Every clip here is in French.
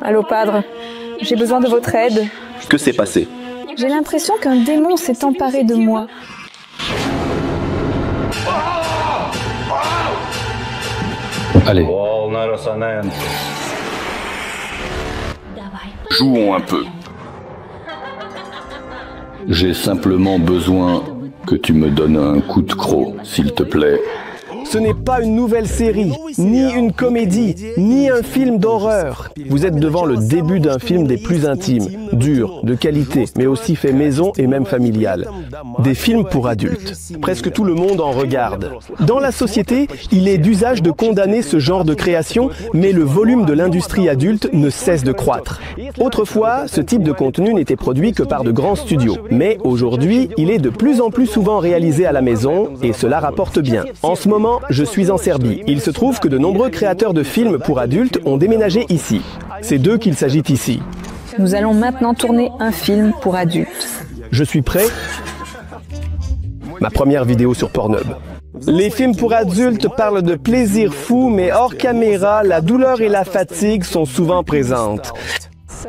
Allô, padre. J'ai besoin de votre aide. Que s'est passé? J'ai l'impression qu'un démon s'est emparé de moi. Allez. Jouons un peu. J'ai simplement besoin que tu me donnes un coup de croc, s'il te plaît. Ce n'est pas une nouvelle série, ni une comédie, ni un film d'horreur. Vous êtes devant le début d'un film des plus intimes, dur, de qualité, mais aussi fait maison et même familial. Des films pour adultes. Presque tout le monde en regarde. Dans la société, il est d'usage de condamner ce genre de création, mais le volume de l'industrie adulte ne cesse de croître. Autrefois, ce type de contenu n'était produit que par de grands studios. Mais aujourd'hui, il est de plus en plus souvent réalisé à la maison et cela rapporte bien. En ce moment, je suis en Serbie. Il se trouve que de nombreux créateurs de films pour adultes ont déménagé ici. C'est d'eux qu'il s'agit ici. Nous allons maintenant tourner un film pour adultes. Je suis prêt. Ma première vidéo sur Pornhub. Les films pour adultes parlent de plaisir fou, mais hors caméra, la douleur et la fatigue sont souvent présentes.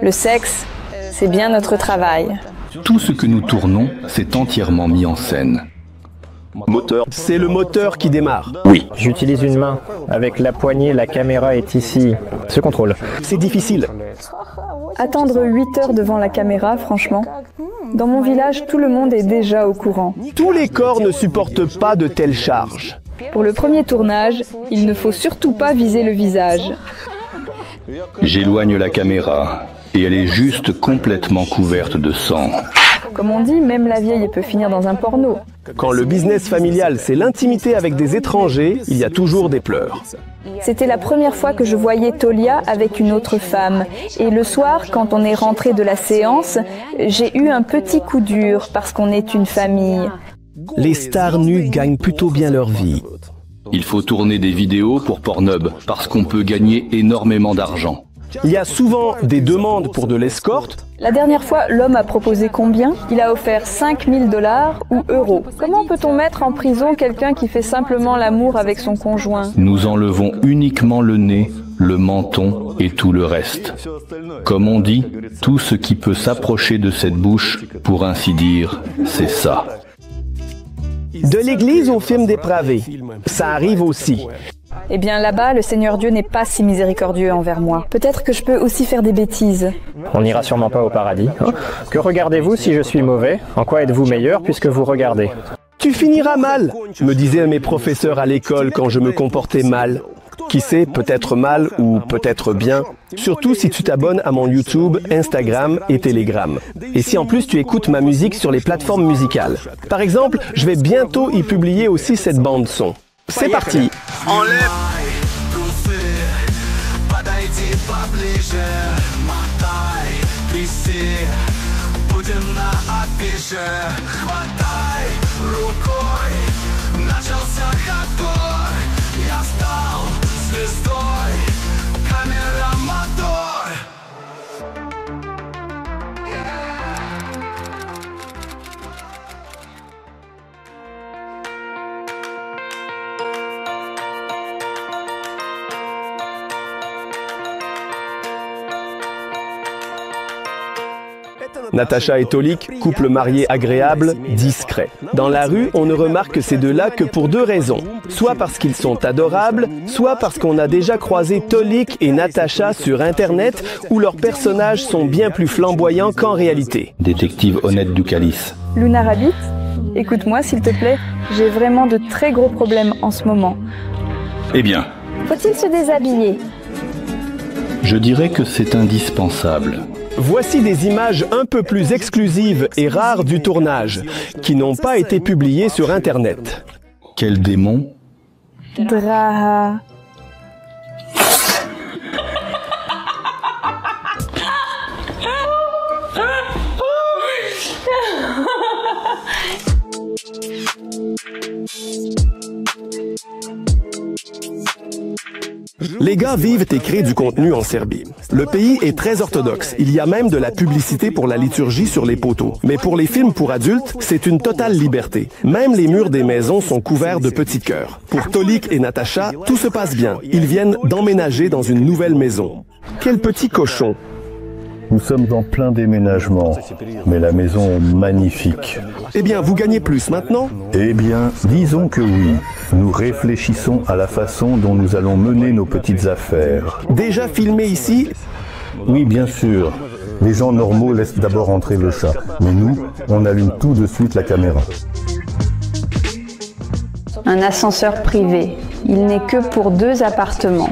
Le sexe, c'est bien notre travail. Tout ce que nous tournons, c'est entièrement mis en scène. Moteur. C'est le moteur qui démarre. Oui. J'utilise une main. Avec la poignée, la caméra est ici. Ce contrôle. C'est difficile. Attendre 8 heures devant la caméra, franchement. Dans mon village, tout le monde est déjà au courant. Tous les corps ne supportent pas de telles charges. Pour le premier tournage, il ne faut surtout pas viser le visage. J'éloigne la caméra et elle est juste complètement couverte de sang. Comme on dit, même la vieille peut finir dans un porno. Quand le business familial, c'est l'intimité avec des étrangers, il y a toujours des pleurs. C'était la première fois que je voyais Tolia avec une autre femme. Et le soir, quand on est rentré de la séance, j'ai eu un petit coup dur parce qu'on est une famille. Les stars nues gagnent plutôt bien leur vie. Il faut tourner des vidéos pour Pornhub parce qu'on peut gagner énormément d'argent. Il y a souvent des demandes pour de l'escorte. La dernière fois, l'homme a proposé combien? Il a offert 5 000 $ ou euros. Comment peut-on mettre en prison quelqu'un qui fait simplement l'amour avec son conjoint? Nous enlevons uniquement le nez, le menton et tout le reste. Comme on dit, tout ce qui peut s'approcher de cette bouche, pour ainsi dire, c'est ça. De l'église au film dépravé, ça arrive aussi. Eh bien là-bas, le Seigneur Dieu n'est pas si miséricordieux envers moi. Peut-être que je peux aussi faire des bêtises. On n'ira sûrement pas au paradis. Que regardez-vous si je suis mauvais? En quoi êtes-vous meilleur puisque vous regardez? Tu finiras mal, me disaient mes professeurs à l'école quand je me comportais mal. Qui sait, peut-être mal ou peut-être bien. Surtout si tu t'abonnes à mon YouTube, Instagram et Telegram. Et si en plus tu écoutes ma musique sur les plateformes musicales. Par exemple, je vais bientôt y publier aussi cette bande son. C'est parti. Enlève. Natacha et Tolik, couple marié agréable, discret. Dans la rue, on ne remarque ces deux-là que pour deux raisons. Soit parce qu'ils sont adorables, soit parce qu'on a déjà croisé Tolik et Natacha sur Internet où leurs personnages sont bien plus flamboyants qu'en réalité. Détective honnête du Calice. Luna Rabbit, écoute-moi s'il te plaît, j'ai vraiment de très gros problèmes en ce moment. Eh bien, Faut-il se déshabiller? je dirais que c'est indispensable. Voici des images un peu plus exclusives et rares du tournage, qui n'ont pas été publiées sur Internet. Quel démon? Draha. Les gars vivent et créent du contenu en Serbie. Le pays est très orthodoxe. Il y a même de la publicité pour la liturgie sur les poteaux. Mais pour les films pour adultes, c'est une totale liberté. Même les murs des maisons sont couverts de petits cœurs. Pour Tolik et Natacha, tout se passe bien. Ils viennent d'emménager dans une nouvelle maison. Quel petit cochon! Nous sommes en plein déménagement, mais la maison est magnifique. Eh bien, vous gagnez plus maintenant? Eh bien, disons que oui. Nous réfléchissons à la façon dont nous allons mener nos petites affaires. Déjà filmé ici? Oui, bien sûr. Les gens normaux laissent d'abord entrer le chat, mais nous, on allume tout de suite la caméra. Un ascenseur privé. Il n'est que pour 2 appartements.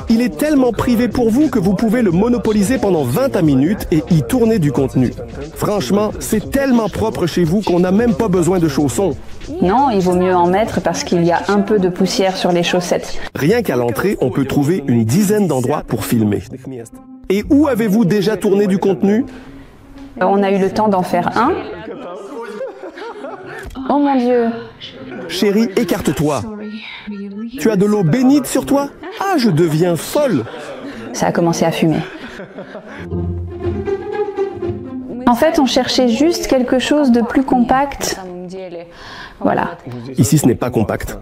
Il est tellement privé pour vous que vous pouvez le monopoliser pendant 20 minutes et y tourner du contenu. Franchement, c'est tellement propre chez vous qu'on n'a même pas besoin de chaussons. Non, il vaut mieux en mettre parce qu'il y a un peu de poussière sur les chaussettes. Rien qu'à l'entrée, on peut trouver une dizaine d'endroits pour filmer. Et où avez-vous déjà tourné du contenu? On a eu le temps d'en faire un. Oh mon Dieu! Chérie, écarte-toi. Tu as de l'eau bénite sur toi? Ah, je deviens folle! Ça a commencé à fumer. En fait, on cherchait juste quelque chose de plus compact. Voilà. Ici, ce n'est pas compact.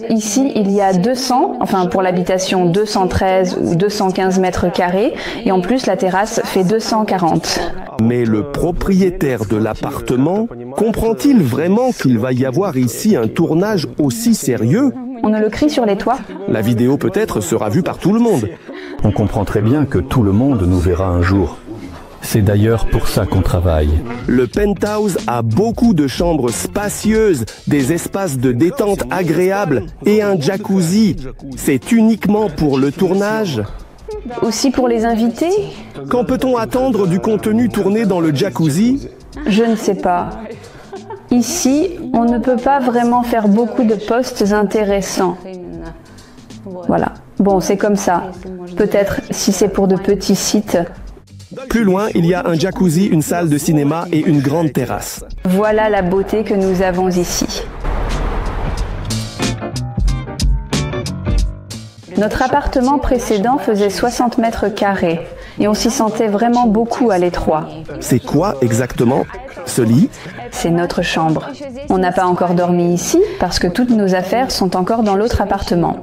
Ici, il y a 200, enfin pour l'habitation 213 ou 215 mètres carrés, et en plus la terrasse fait 240. Mais le propriétaire de l'appartement comprend-il vraiment qu'il va y avoir ici un tournage aussi sérieux? On ne le crie sur les toits? La vidéo peut-être sera vue par tout le monde. On comprend très bien que tout le monde nous verra un jour. C'est d'ailleurs pour ça qu'on travaille. Le penthouse a beaucoup de chambres spacieuses, des espaces de détente agréables et un jacuzzi. C'est uniquement pour le tournage. Aussi pour les invités? Quand peut-on attendre du contenu tourné dans le jacuzzi? Je ne sais pas. Ici, on ne peut pas vraiment faire beaucoup de posts intéressants. Voilà. Bon, c'est comme ça. Peut-être si c'est pour de petits sites. Plus loin, il y a un jacuzzi, une salle de cinéma et une grande terrasse. Voilà la beauté que nous avons ici. Notre appartement précédent faisait 60 mètres carrés et on s'y sentait vraiment beaucoup à l'étroit. C'est quoi exactement ce lit? C'est notre chambre. On n'a pas encore dormi ici parce que toutes nos affaires sont encore dans l'autre appartement.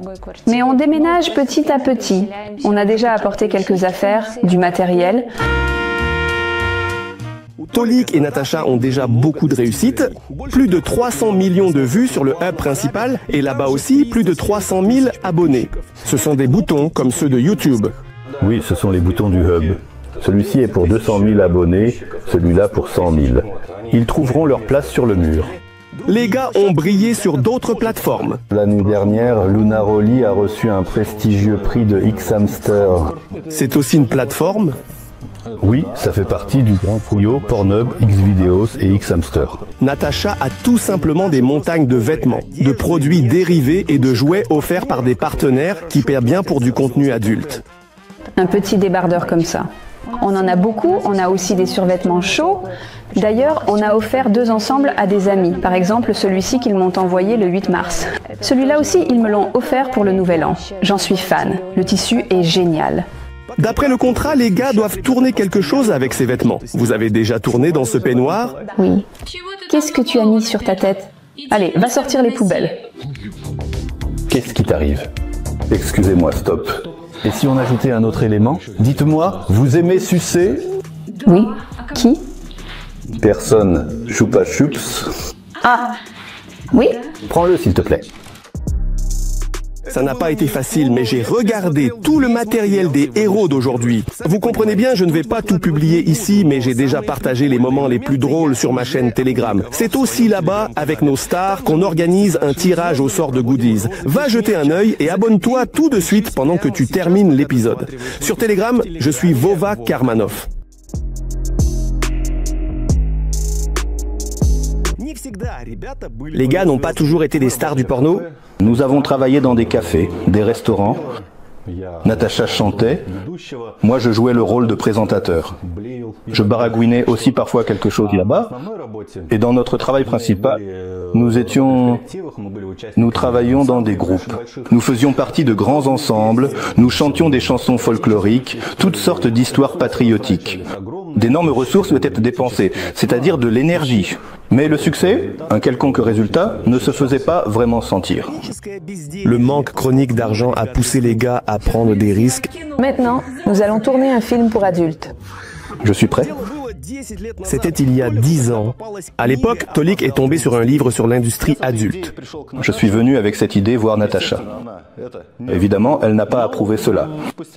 Mais on déménage petit à petit. On a déjà apporté quelques affaires, du matériel. Tolik et Natacha ont déjà beaucoup de réussite. Plus de 300 millions de vues sur le hub principal et là-bas aussi plus de 300 000 abonnés. Ce sont des boutons comme ceux de YouTube. Oui, ce sont les boutons du hub. Celui-ci est pour 200 000 abonnés, celui-là pour 100 000. Ils trouveront leur place sur le mur. Les gars ont brillé sur d'autres plateformes. L'année dernière, Lunaroli a reçu un prestigieux prix de Xhamster. C'est aussi une plateforme? Oui, ça fait partie du grand trio Pornhub, Xvideos et Xhamster. Natacha a tout simplement des montagnes de vêtements, de produits dérivés et de jouets offerts par des partenaires qui paient bien pour du contenu adulte. Un petit débardeur comme ça. On en a beaucoup, on a aussi des survêtements chauds. D'ailleurs, on a offert 2 ensembles à des amis. Par exemple, celui-ci qu'ils m'ont envoyé le 8 mars. Celui-là aussi, ils me l'ont offert pour le Nouvel An. J'en suis fan. Le tissu est génial. D'après le contrat, les gars doivent tourner quelque chose avec ces vêtements. Vous avez déjà tourné dans ce peignoir? Oui. Qu'est-ce que tu as mis sur ta tête? Allez, va sortir les poubelles. Qu'est-ce qui t'arrive? Excusez-moi, stop. Et si on ajoutait un autre élément? Dites-moi, vous aimez sucer? Oui. Qui? Personne. Choupa Choups. Ah. Oui. Prends-le, s'il te plaît. Ça n'a pas été facile, mais j'ai regardé tout le matériel des héros d'aujourd'hui. Vous comprenez bien, je ne vais pas tout publier ici, mais j'ai déjà partagé les moments les plus drôles sur ma chaîne Telegram. C'est aussi là-bas, avec nos stars, qu'on organise un tirage au sort de goodies. Va jeter un œil et abonne-toi tout de suite pendant que tu termines l'épisode. Sur Telegram, je suis Vova Karmanov. Les gars n'ont pas toujours été des stars du porno? Nous avons travaillé dans des cafés, des restaurants. Natacha chantait. Moi, je jouais le rôle de présentateur. Je baragouinais aussi parfois quelque chose là-bas. Et dans notre travail principal, nous travaillions dans des groupes. Nous faisions partie de grands ensembles. Nous chantions des chansons folkloriques, toutes sortes d'histoires patriotiques. D'énormes ressources doivent être dépensées, c'est-à-dire de l'énergie. Mais le succès, un quelconque résultat, ne se faisait pas vraiment sentir. Le manque chronique d'argent a poussé les gars à prendre des risques. Maintenant, nous allons tourner un film pour adultes. Je suis prêt. C'était il y a 10 ans. À l'époque, Tolik est tombé sur un livre sur l'industrie adulte. Je suis venu avec cette idée voir Natacha. Évidemment, elle n'a pas approuvé cela.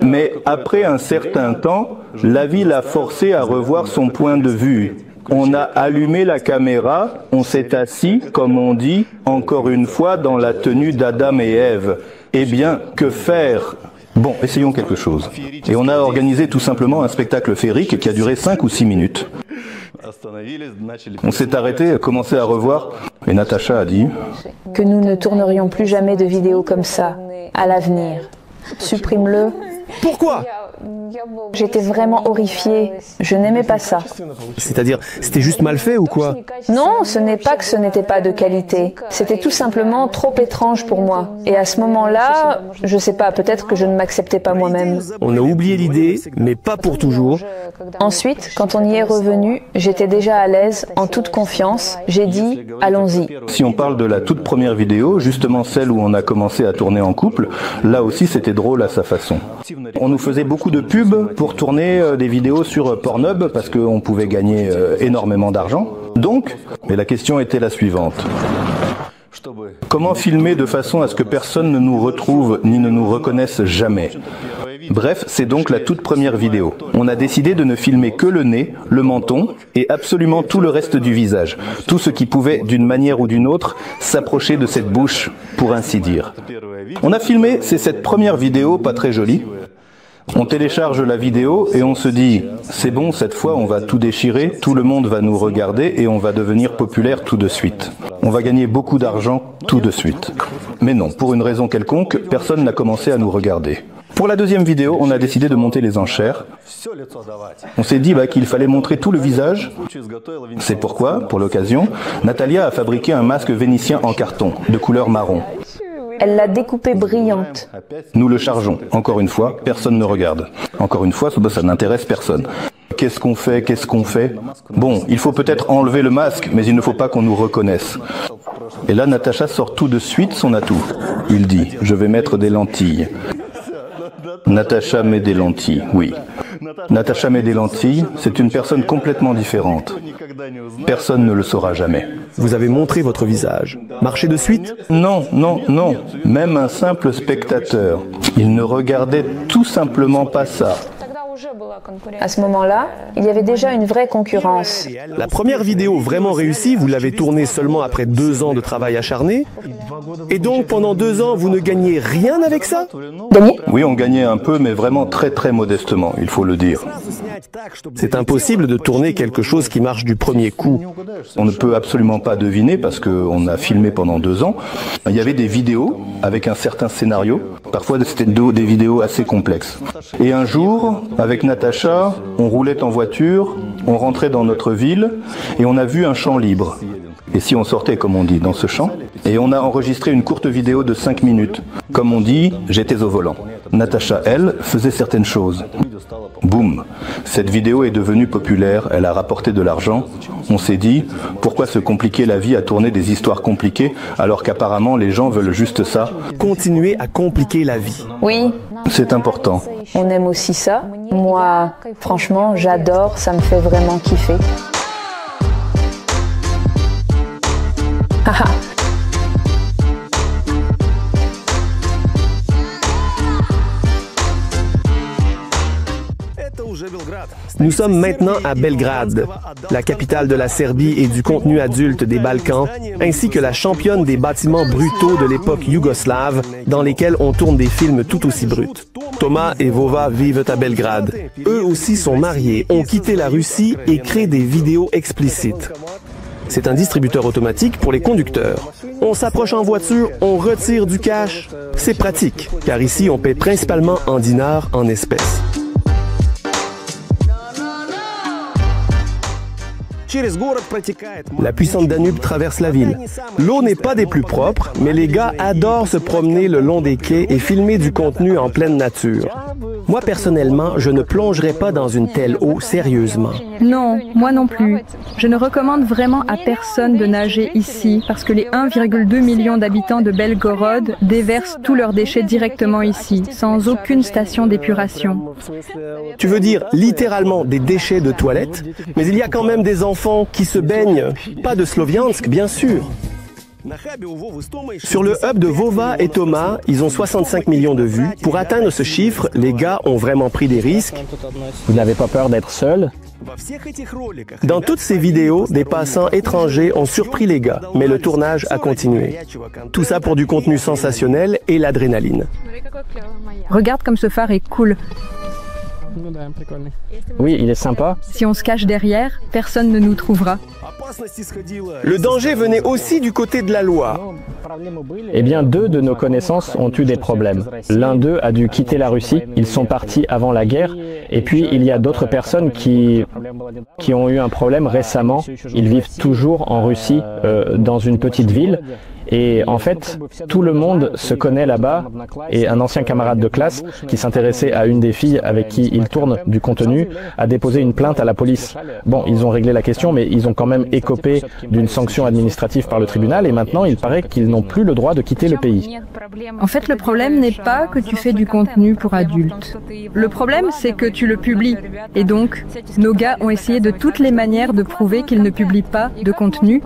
Mais après un certain temps, la vie l'a forcé à revoir son point de vue. On a allumé la caméra, on s'est assis, comme on dit, encore une fois, dans la tenue d'Adam et Ève. Eh bien, que faire ? Bon, essayons quelque chose. Et on a organisé tout simplement un spectacle féerique qui a duré 5 ou 6 minutes. On s'est arrêté, commencé à revoir, et Natacha a dit Que nous ne tournerions plus jamais de vidéos comme ça, à l'avenir. Supprime-le. Pourquoi? J'étais vraiment horrifiée. Je n'aimais pas ça. C'est-à-dire, c'était juste mal fait ou quoi? Non, ce n'est pas que ce n'était pas de qualité. C'était tout simplement trop étrange pour moi. Et à ce moment-là, je sais pas, peut-être que je ne m'acceptais pas moi-même. On a oublié l'idée, mais pas pour toujours. Ensuite, quand on y est revenu, j'étais déjà à l'aise, en toute confiance. J'ai dit, allons-y. Si on parle de la toute première vidéo, justement celle où on a commencé à tourner en couple, là aussi c'était drôle à sa façon. On nous faisait beaucoup de pubs pour tourner des vidéos sur Pornhub parce qu'on pouvait gagner énormément d'argent. Donc, mais la question était la suivante. Comment filmer de façon à ce que personne ne nous retrouve ni ne nous reconnaisse jamais? Bref, c'est donc la toute première vidéo. On a décidé de ne filmer que le nez, le menton et absolument tout le reste du visage. Tout ce qui pouvait, d'une manière ou d'une autre, s'approcher de cette bouche, pour ainsi dire. On a filmé, c'est cette première vidéo, pas très jolie. On télécharge la vidéo et on se dit « C'est bon, cette fois on va tout déchirer, tout le monde va nous regarder et on va devenir populaire tout de suite. On va gagner beaucoup d'argent tout de suite. » Mais non, pour une raison quelconque, personne n'a commencé à nous regarder. Pour la deuxième vidéo, on a décidé de monter les enchères. On s'est dit qu'il fallait montrer tout le visage. C'est pourquoi, pour l'occasion, Natalia a fabriqué un masque vénitien en carton, de couleur marron. Elle l'a découpée brillante. Nous le chargeons. Encore une fois, personne ne regarde. Encore une fois, ça n'intéresse personne. Qu'est-ce qu'on fait? Qu'est-ce qu'on fait? Bon, il faut peut-être enlever le masque, mais il ne faut pas qu'on nous reconnaisse. Et là, Natacha sort tout de suite son atout. Il dit « Je vais mettre des lentilles ». Natacha met des lentilles, oui. Natacha met des lentilles, c'est une personne complètement différente. Personne ne le saura jamais. Vous avez montré votre visage. Marchez de suite? Non, non, non. Même un simple spectateur. Il ne regardait tout simplement pas ça. À ce moment-là, il y avait déjà une vraie concurrence. La première vidéo vraiment réussie, vous l'avez tournée seulement après 2 ans de travail acharné. Et donc, pendant 2 ans, vous ne gagnez rien avec ça? Gagné? Oui, on gagnait un peu, mais vraiment très très modestement, il faut le dire. C'est impossible de tourner quelque chose qui marche du premier coup. On ne peut absolument pas deviner parce qu'on a filmé pendant 2 ans. Il y avait des vidéos avec un certain scénario. Parfois, c'était des vidéos assez complexes. Et un jour, avec Natacha, on roulait en voiture, on rentrait dans notre ville et on a vu un champ libre. Et si on sortait, comme on dit, dans ce champ, et on a enregistré une courte vidéo de 5 minutes. Comme on dit, j'étais au volant. Natacha, elle, faisait certaines choses. Boum! Cette vidéo est devenue populaire, elle a rapporté de l'argent. On s'est dit, pourquoi se compliquer la vie à tourner des histoires compliquées alors qu'apparemment les gens veulent juste ça? Continuez à compliquer la vie. Oui. C'est important. On aime aussi ça. Moi, franchement, j'adore, ça me fait vraiment kiffer. Haha. Nous sommes maintenant à Belgrade, la capitale de la Serbie et du contenu adulte des Balkans, ainsi que la championne des bâtiments brutaux de l'époque yougoslave, dans lesquels on tourne des films tout aussi bruts. Thomas et Vova vivent à Belgrade. Eux aussi sont mariés, ont quitté la Russie et créent des vidéos explicites. C'est un distributeur automatique pour les conducteurs. On s'approche en voiture, on retire du cash. C'est pratique, car ici on paie principalement en dinars, en espèces. La puissante Danube traverse la ville. L'eau n'est pas des plus propres, mais les gars adorent se promener le long des quais et filmer du contenu en pleine nature. Moi personnellement, je ne plongerai pas dans une telle eau sérieusement. Non, moi non plus. Je ne recommande vraiment à personne de nager ici parce que les 1,2 million d'habitants de Belgorod déversent tous leurs déchets directement ici, sans aucune station d'épuration. Tu veux dire littéralement des déchets de toilettes? Mais il y a quand même des enfants qui se baignent, pas de Sloviansk, bien sûr. Sur le hub de Vova et Thomas, ils ont 65 millions de vues. Pour atteindre ce chiffre, les gars ont vraiment pris des risques. Vous n'avez pas peur d'être seul? Dans toutes ces vidéos, des passants étrangers ont surpris les gars, mais le tournage a continué. Tout ça pour du contenu sensationnel et l'adrénaline. Regarde comme ce phare est cool. Oui, il est sympa. Si on se cache derrière, personne ne nous trouvera. Le danger venait aussi du côté de la loi. Eh bien, 2 de nos connaissances ont eu des problèmes. L'un d'eux a dû quitter la Russie. Ils sont partis avant la guerre. Et puis, il y a d'autres personnes qui ont eu un problème récemment. Ils vivent toujours en Russie, dans une petite ville. Et en fait, tout le monde se connaît là-bas et un ancien camarade de classe qui s'intéressait à une des filles avec qui il tourne du contenu a déposé une plainte à la police. Bon, ils ont réglé la question, mais ils ont quand même écopé d'une sanction administrative par le tribunal et maintenant il paraît qu'ils n'ont plus le droit de quitter le pays. En fait, le problème n'est pas que tu fais du contenu pour adultes. Le problème, c'est que tu le publies. Et donc, nos gars ont essayé de toutes les manières de prouver qu'ils ne publient pas de contenu.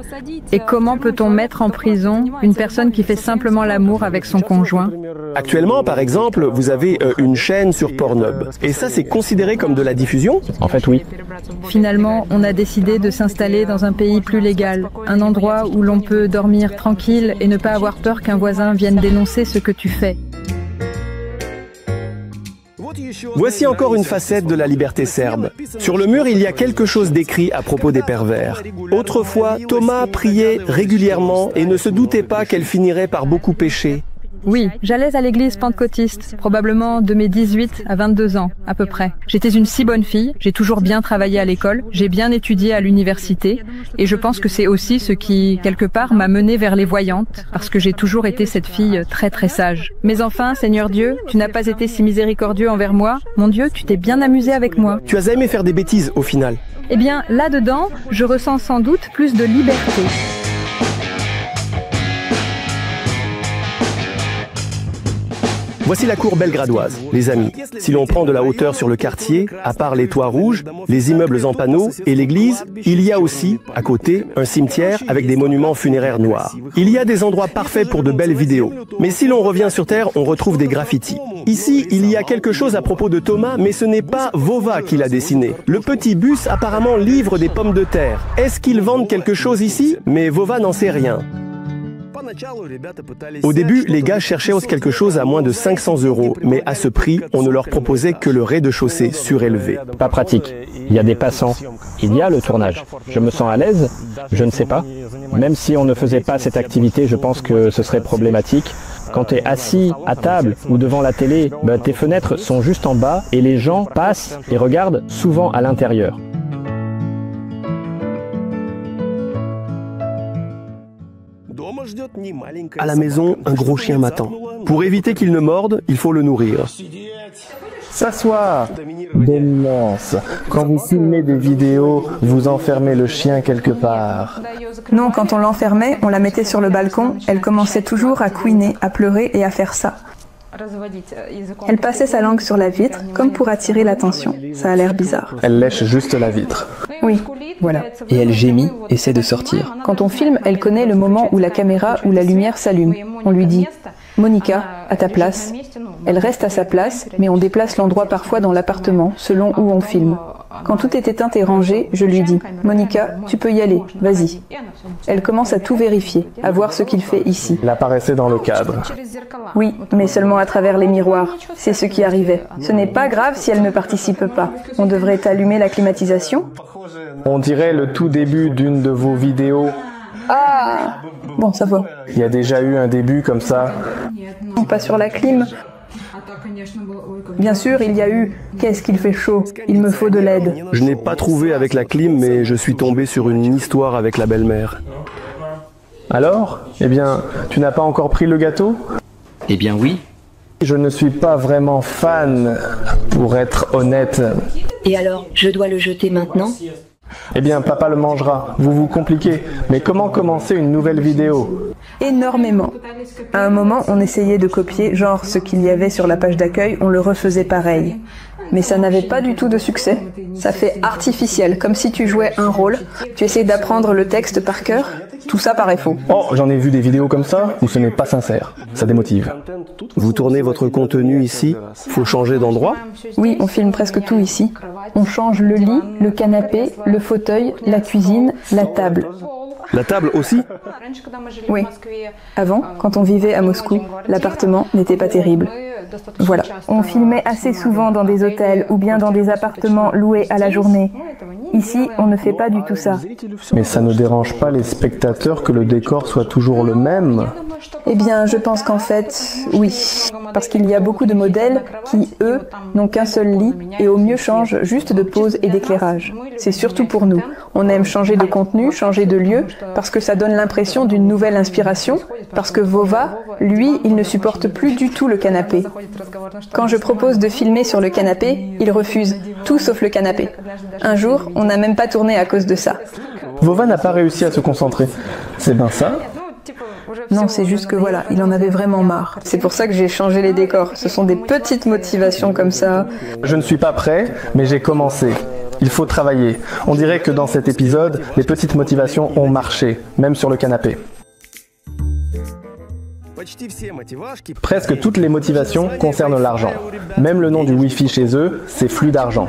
Et comment peut-on mettre en prison une personne qui fait simplement l'amour avec son conjoint? Actuellement, par exemple, vous avez une chaîne sur Pornhub. Et ça, c'est considéré comme de la diffusion? En fait, oui. Finalement, on a décidé de s'installer dans un pays plus légal. Un endroit où l'on peut dormir tranquille et ne pas avoir peur qu'un voisin vienne dénoncer ce que tu fais. Voici encore une facette de la liberté serbe. Sur le mur, il y a quelque chose d'écrit à propos des pervers. Autrefois, Thomas priait régulièrement et ne se doutait pas qu'elle finirait par beaucoup pécher. Oui, j'allais à l'église pentecôtiste, probablement de mes 18 à 22 ans, à peu près. J'étais une si bonne fille, j'ai toujours bien travaillé à l'école, j'ai bien étudié à l'université, et je pense que c'est aussi ce qui, quelque part, m'a menée vers les voyantes, parce que j'ai toujours été cette fille très très sage. Mais enfin, Seigneur Dieu, tu n'as pas été si miséricordieux envers moi. Mon Dieu, tu t'es bien amusé avec moi. Tu as aimé faire des bêtises, au final. Eh bien, là-dedans, je ressens sans doute plus de liberté. Voici la cour belgradoise, les amis. Si l'on prend de la hauteur sur le quartier, à part les toits rouges, les immeubles en panneaux et l'église, il y a aussi, à côté, un cimetière avec des monuments funéraires noirs. Il y a des endroits parfaits pour de belles vidéos. Mais si l'on revient sur Terre, on retrouve des graffitis. Ici, il y a quelque chose à propos de Thomas, mais ce n'est pas Vova qui l'a dessiné. Le petit bus apparemment livre des pommes de terre. Est-ce qu'ils vendent quelque chose ici? Mais Vova n'en sait rien. Au début, les gars cherchaient quelque chose à moins de 500 €, mais à ce prix, on ne leur proposait que le rez-de-chaussée surélevé. Pas pratique. Il y a des passants. Il y a le tournage. Je me sens à l'aise? Je ne sais pas. Même si on ne faisait pas cette activité, je pense que ce serait problématique. Quand tu es assis à table ou devant la télé, tes fenêtres sont juste en bas et les gens passent et regardent souvent à l'intérieur. À la maison, un gros chien m'attend. Pour éviter qu'il ne morde, il faut le nourrir. S'asseoir. Démence. Quand vous filmez des vidéos, vous enfermez le chien quelque part. Non, quand on l'enfermait, on la mettait sur le balcon, elle commençait toujours à couiner, à pleurer et à faire ça. Elle passait sa langue sur la vitre, comme pour attirer l'attention. Ça a l'air bizarre. Elle lèche juste la vitre. Oui, Voilà. Et elle gémit, essaie de sortir. quand on filme, elle connaît le moment où la caméra ou la lumière s'allume. On lui dit « Monica, à ta place ». Elle reste à sa place, mais on déplace l'endroit parfois dans l'appartement, selon où on filme. Quand tout est éteint et rangé, je lui dis « Monica, tu peux y aller, vas-y ». Elle commence à tout vérifier, à voir ce qu'il fait ici. Elle apparaissait dans le cadre. Oui, mais seulement à travers les miroirs. C'est ce qui arrivait. Ce n'est pas grave si elle ne participe pas. On devrait allumer la climatisation. On dirait le tout début d'une de vos vidéos. Ah! Bon, ça va. Il y a déjà eu un début comme ça. Non, pas sur la clim. Bien sûr, il y a eu « Qu'est-ce qu'il fait chaud, il me faut de l'aide ». Je n'ai pas trouvé avec la clim, mais je suis tombé sur une histoire avec la belle-mère. Alors? Eh bien, tu n'as pas encore pris le gâteau? Eh bien oui. Je ne suis pas vraiment fan, pour être honnête. Et alors, je dois le jeter maintenant? Eh bien, papa le mangera. Vous vous compliquez. Mais comment commencer une nouvelle vidéo? Énormément. À un moment, on essayait de copier, genre ce qu'il y avait sur la page d'accueil, on le refaisait pareil. Mais ça n'avait pas du tout de succès. Ça fait artificiel, comme si tu jouais un rôle, tu essaies d'apprendre le texte par cœur, tout ça paraît faux. Oh, j'en ai vu des vidéos comme ça où ce n'est pas sincère. Ça démotive. Vous tournez votre contenu ici? Faut changer d'endroit? Oui, on filme presque tout ici. On change le lit, le canapé, le fauteuil, la cuisine, la table. La table aussi? Oui. Avant, quand on vivait à Moscou, l'appartement n'était pas terrible. Voilà. On filmait assez souvent dans des hôtels ou bien dans des appartements loués à la journée. Ici, on ne fait pas du tout ça. Mais ça ne dérange pas les spectateurs que le décor soit toujours le même? Eh bien, je pense qu'en fait, oui. Parce qu'il y a beaucoup de modèles qui, eux, n'ont qu'un seul lit et au mieux changent juste de pose et d'éclairage. C'est surtout pour nous. On aime changer de contenu, changer de lieu, parce que ça donne l'impression d'une nouvelle inspiration, parce que Vova, lui, il ne supporte plus du tout le canapé. Quand je propose de filmer sur le canapé, il refuse, tout sauf le canapé. Un jour, on n'a même pas tourné à cause de ça. Vova n'a pas réussi à se concentrer. C'est bien ça? Non, c'est juste que voilà, il en avait vraiment marre. C'est pour ça que j'ai changé les décors. Ce sont des petites motivations comme ça. Je ne suis pas prêt, mais j'ai commencé. Il faut travailler. On dirait que dans cet épisode, les petites motivations ont marché, même sur le canapé. Presque toutes les motivations concernent l'argent. Même le nom du Wi-Fi chez eux, c'est flux d'argent.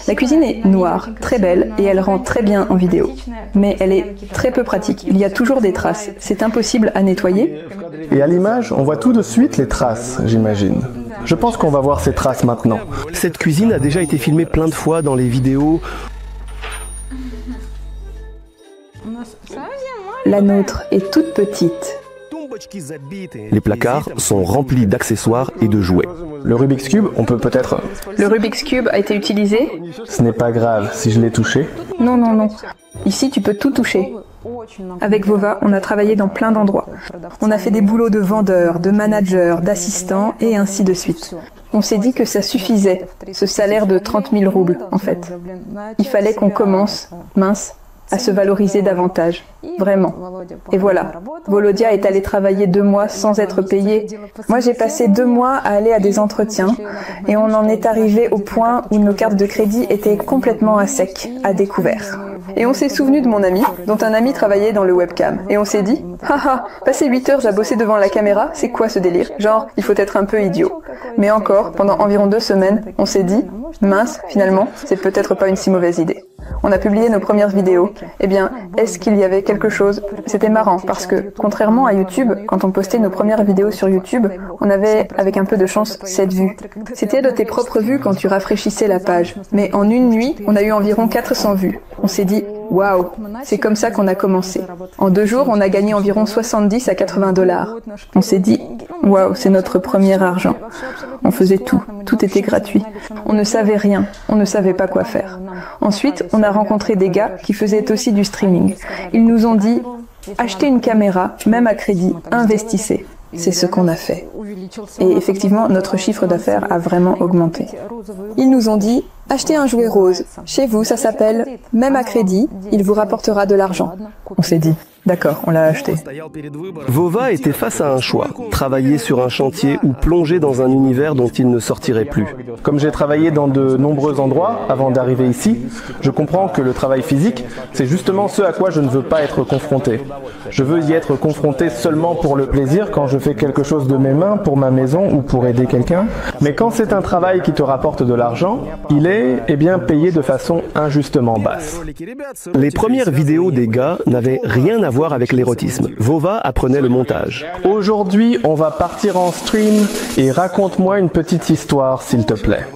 La cuisine est noire, très belle et elle rend très bien en vidéo. Mais elle est très peu pratique. Il y a toujours des traces. C'est impossible à nettoyer. Et à l'image, on voit tout de suite les traces, j'imagine. Je pense qu'on va voir ces traces maintenant. Cette cuisine a déjà été filmée plein de fois dans les vidéos. La nôtre est toute petite. Les placards sont remplis d'accessoires et de jouets. Le Rubik's Cube, on peut peut-être... Le Rubik's Cube a été utilisé? Ce n'est pas grave si je l'ai touché. Non, non, non. Ici, tu peux tout toucher. Avec Vova, on a travaillé dans plein d'endroits. On a fait des boulots de vendeur, de manager, d'assistant et ainsi de suite. On s'est dit que ça suffisait, ce salaire de 30 000 roubles, en fait. Il fallait qu'on commence, mince, à se valoriser davantage. Vraiment. Et voilà. Volodya est allé travailler 2 mois sans être payé. Moi, j'ai passé 2 mois à aller à des entretiens et on en est arrivé au point où nos cartes de crédit étaient complètement à sec, à découvert. Et on s'est souvenu de mon ami, dont un ami travaillait dans le webcam. Et on s'est dit, haha, passer 8 heures à bosser devant la caméra, c'est quoi ce délire? Genre, il faut être un peu idiot. Mais encore, pendant environ 2 semaines, on s'est dit, mince, finalement, c'est peut-être pas une si mauvaise idée. On a publié nos premières vidéos. Eh bien, est-ce qu'il y avait quelque chose? C'était marrant parce que, contrairement à YouTube, quand on postait nos premières vidéos sur YouTube, on avait, avec un peu de chance, 7 vues. C'était de tes propres vues quand tu rafraîchissais la page. Mais en une nuit, on a eu environ 400 vues. On s'est dit, waouh, c'est comme ça qu'on a commencé. En 2 jours, on a gagné environ 70 à 80 $. On s'est dit, waouh, c'est notre premier argent. On faisait tout était gratuit. On ne savait rien, on ne savait pas quoi faire. Ensuite, on a rencontré des gars qui faisaient aussi du streaming. Ils nous ont dit, achetez une caméra, même à crédit, investissez. C'est ce qu'on a fait. Et effectivement, notre chiffre d'affaires a vraiment augmenté. Ils nous ont dit, achetez un jouet rose. Chez vous, ça s'appelle, même à crédit, il vous rapportera de l'argent. On s'est dit, d'accord, on l'a acheté. Vova était face à un choix, travailler sur un chantier ou plonger dans un univers dont il ne sortirait plus. Comme j'ai travaillé dans de nombreux endroits avant d'arriver ici, je comprends que le travail physique, c'est justement ce à quoi je ne veux pas être confronté. Je veux y être confronté seulement pour le plaisir quand je fais quelque chose de mes mains pour ma maison ou pour aider quelqu'un. Mais quand c'est un travail qui te rapporte de l'argent, il est, eh bien, payé de façon injustement basse. Les premières vidéos des gars n'avaient rien à voir avec l'érotisme. Vova apprenait le montage. Aujourd'hui, on va partir en stream et raconte-moi une petite histoire, s'il te plaît.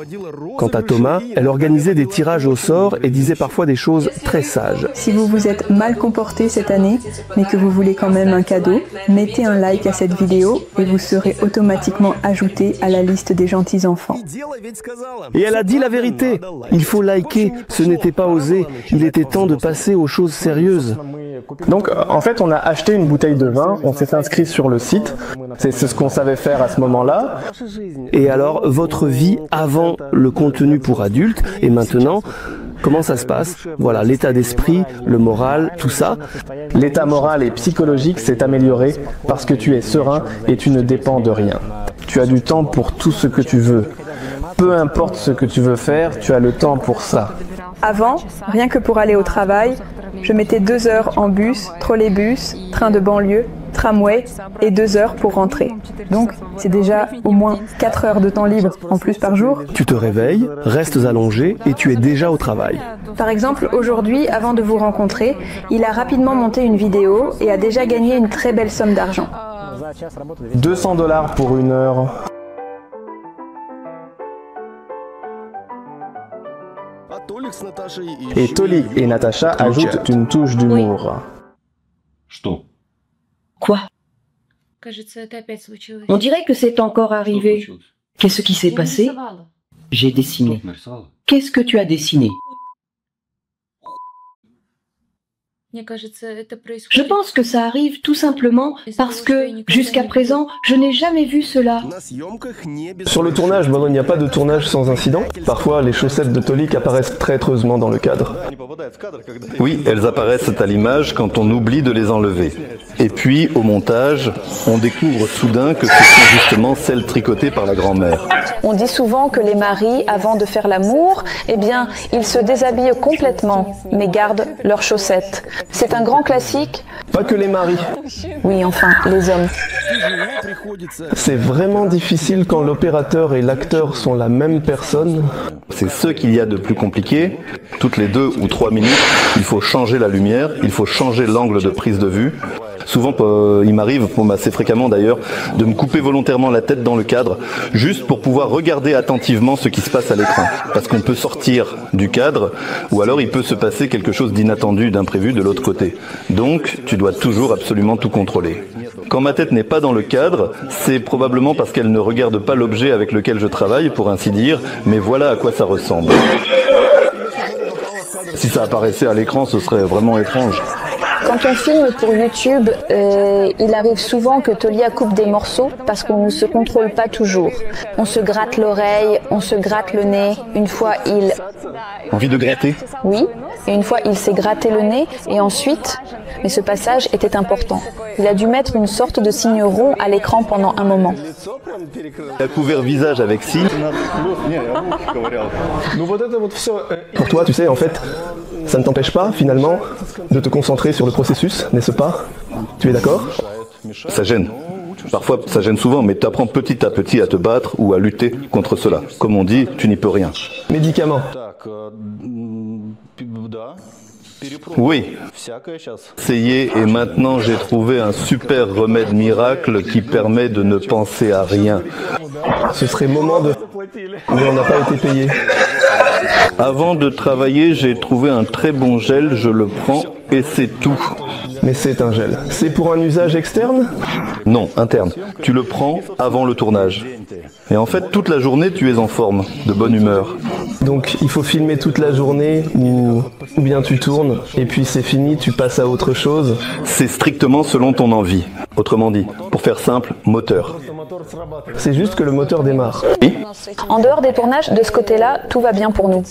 Quant à Thomas, elle organisait des tirages au sort et disait parfois des choses très sages. Si vous vous êtes mal comporté cette année, mais que vous voulez quand même un cadeau, mettez un like à cette vidéo et vous serez automatiquement ajouté à la liste des gentils enfants. Et elle a dit la vérité. Il faut liker, ce n'était pas osé. Il était temps de passer aux choses sérieuses. Donc en fait on a acheté une bouteille de vin, on s'est inscrit sur le site, c'est ce qu'on savait faire à ce moment-là. Et alors, votre vie avant le contenu pour adultes et maintenant, comment ça se passe? Voilà, l'état d'esprit, le moral, tout ça. L'état moral et psychologique s'est amélioré parce que tu es serein et tu ne dépends de rien. Tu as du temps pour tout ce que tu veux. Peu importe ce que tu veux faire, tu as le temps pour ça. Avant, rien que pour aller au travail, je mettais 2 heures en bus, trolleybus, train de banlieue, tramway et 2 heures pour rentrer. Donc, c'est déjà au moins 4 heures de temps libre en plus par jour. Tu te réveilles, restes allongé et tu es déjà au travail. Par exemple, aujourd'hui, avant de vous rencontrer, il a rapidement monté une vidéo et a déjà gagné une très belle somme d'argent. 200$ pour 1 heure. Et Tolik et Natacha ajoutent une touche d'humour. Quoi? On dirait que c'est encore arrivé. Qu'est-ce qui s'est passé? J'ai dessiné. Qu'est-ce que tu as dessiné? Je pense que ça arrive tout simplement parce que, jusqu'à présent, je n'ai jamais vu cela. Sur le tournage, il n'y a pas de tournage sans incident. Parfois, les chaussettes de Tolik apparaissent traîtreusement dans le cadre. Oui, elles apparaissent à l'image quand on oublie de les enlever. Et puis, au montage, on découvre soudain que ce sont justement celles tricotées par la grand-mère. On dit souvent que les maris, avant de faire l'amour, eh bien, ils se déshabillent complètement, mais gardent leurs chaussettes. C'est un grand classique. Pas que les maris. Oui, enfin, les hommes. C'est vraiment difficile quand l'opérateur et l'acteur sont la même personne. C'est ce qu'il y a de plus compliqué. Toutes les 2 ou 3 minutes, il faut changer la lumière, il faut changer l'angle de prise de vue. Souvent, il m'arrive, assez fréquemment d'ailleurs, de me couper volontairement la tête dans le cadre, juste pour pouvoir regarder attentivement ce qui se passe à l'écran. Parce qu'on peut sortir du cadre, ou alors il peut se passer quelque chose d'inattendu, d'imprévu de l'autre côté. Donc, tu dois toujours absolument tout contrôler. Quand ma tête n'est pas dans le cadre, c'est probablement parce qu'elle ne regarde pas l'objet avec lequel je travaille, pour ainsi dire, mais voilà à quoi ça ressemble. Si ça apparaissait à l'écran, ce serait vraiment étrange. Quand on filme pour YouTube, il arrive souvent que Tolia coupe des morceaux parce qu'on ne se contrôle pas toujours. On se gratte l'oreille, on se gratte le nez. Une fois, il... Envie de gratter? Oui, et une fois, il s'est gratté le nez et ensuite... Mais ce passage était important. Il a dû mettre une sorte de signe rond à l'écran pendant un moment. Il a couvert visage avec signe. Pour toi, tu sais, en fait, ça ne t'empêche pas, finalement, de te concentrer sur le processus, n'est-ce pas? Tu es d'accord? Ça gêne. Parfois, ça gêne souvent, mais tu apprends petit à petit à te battre ou à lutter contre cela. Comme on dit, tu n'y peux rien. Médicaments. Oui, essayé et maintenant j'ai trouvé un super remède miracle qui permet de ne penser à rien. Ce serait moment de... Mais on n'a pas été payé. Avant de travailler, j'ai trouvé un très bon gel, je le prends et c'est tout. Mais c'est un gel. C'est pour un usage externe? Non, interne. Tu le prends avant le tournage. Et en fait, toute la journée, tu es en forme, de bonne humeur. Donc, il faut filmer toute la journée ou bien tu tournes et puis c'est fini, tu passes à autre chose? C'est strictement selon ton envie. Autrement dit, pour faire simple, moteur. C'est juste que le moteur démarre. Oui. En dehors des tournages, de ce côté-là, tout va bien pour nous.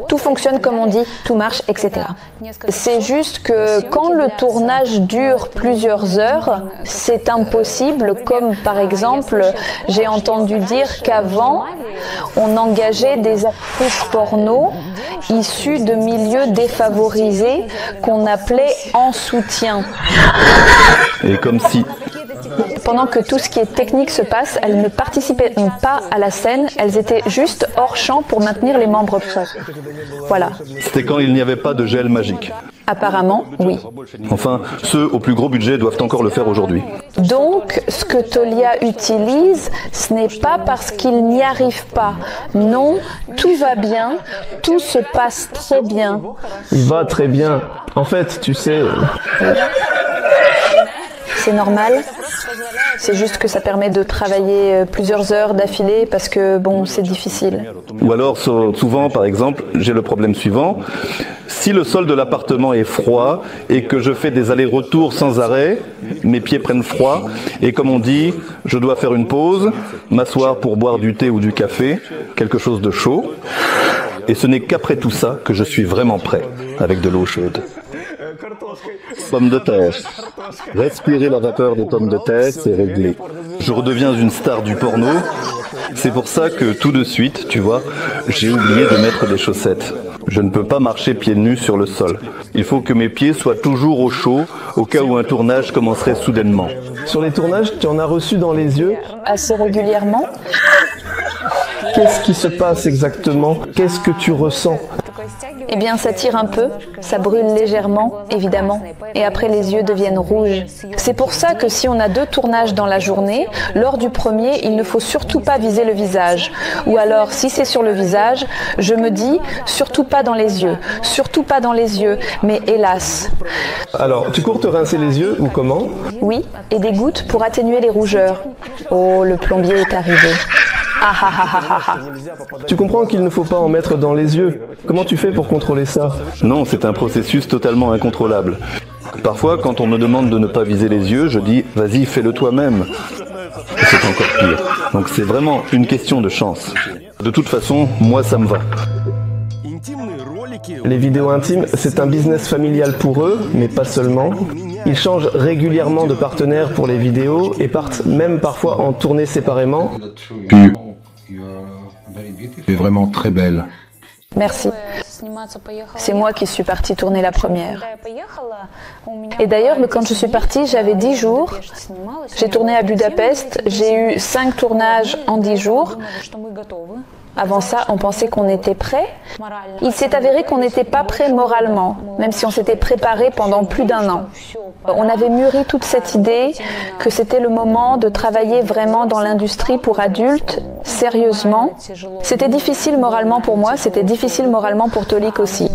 Tout fonctionne comme on dit, tout marche, etc. C'est juste que quand le tournage dure plusieurs heures, c'est impossible, comme par exemple, j'ai entendu dire qu'avant, on engageait des actrices porno issues de milieux défavorisés qu'on appelait en soutien. Et comme si... Pendant que tout ce qui est technique se passe, elles ne participaient pas à la scène, elles étaient juste hors champ pour maintenir les membres prêts. Voilà. C'était quand il n'y avait pas de gel magique. Apparemment, oui. Enfin, ceux au plus gros budget doivent encore le faire aujourd'hui. Donc, ce que Tolia utilise, ce n'est pas parce qu'il n'y arrive pas. Non, tout va bien, tout se passe très bien. Il va très bien. En fait, tu sais... C'est normal. C'est juste que ça permet de travailler plusieurs heures d'affilée parce que, bon, c'est difficile. Ou alors, souvent, par exemple, j'ai le problème suivant. Si le sol de l'appartement est froid et que je fais des allers-retours sans arrêt, mes pieds prennent froid et comme on dit, je dois faire une pause, m'asseoir pour boire du thé ou du café, quelque chose de chaud. Et ce n'est qu'après tout ça que je suis vraiment prêt, avec de l'eau chaude. Pommes de terre. Respirer la vapeur des pommes de terre, c'est réglé. Je redeviens une star du porno. C'est pour ça que tout de suite, tu vois, j'ai oublié de mettre des chaussettes. Je ne peux pas marcher pieds nus sur le sol. Il faut que mes pieds soient toujours au chaud, au cas où un tournage commencerait soudainement. Sur les tournages, tu en as reçu dans les yeux? Assez régulièrement. Qu'est-ce qui se passe exactement? Qu'est-ce que tu ressens? Eh bien, ça tire un peu, ça brûle légèrement, évidemment, et après les yeux deviennent rouges. C'est pour ça que si on a 2 tournages dans la journée, lors du premier, il ne faut surtout pas viser le visage. Ou alors, si c'est sur le visage, je me dis, surtout pas dans les yeux, surtout pas dans les yeux, mais hélas. Alors, tu cours te rincer les yeux ou comment? Oui, et des gouttes pour atténuer les rougeurs. Oh, le plombier est arrivé. Ah ah ah ah ah. Tu comprends qu'il ne faut pas en mettre dans les yeux. Comment tu fais pour contrôler ça? Non, c'est un processus totalement incontrôlable. Parfois, quand on me demande de ne pas viser les yeux, je dis « vas-y, fais-le toi-même ». Et c'est encore pire. Donc c'est vraiment une question de chance. De toute façon, moi ça me va. Les vidéos intimes, c'est un business familial pour eux, mais pas seulement. Ils changent régulièrement de partenaire pour les vidéos et partent même parfois en tournée séparément. Tu es vraiment très belle. Merci. C'est moi qui suis partie tourner la première. Et d'ailleurs, quand je suis partie, j'avais 10 jours. J'ai tourné à Budapest. J'ai eu 5 tournages en 10 jours. Avant ça, on pensait qu'on était prêt. Il s'est avéré qu'on n'était pas prêt moralement, même si on s'était préparé pendant plus d'1 an. On avait mûri toute cette idée que c'était le moment de travailler vraiment dans l'industrie pour adultes, sérieusement. C'était difficile moralement pour moi, c'était difficile moralement pour Tolik aussi.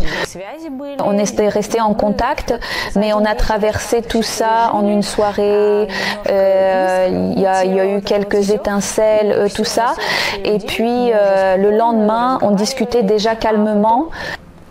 On était restés en contact, mais on a traversé tout ça en une soirée. Il y a eu quelques étincelles, tout ça. Et puis le lendemain, on discutait déjà calmement.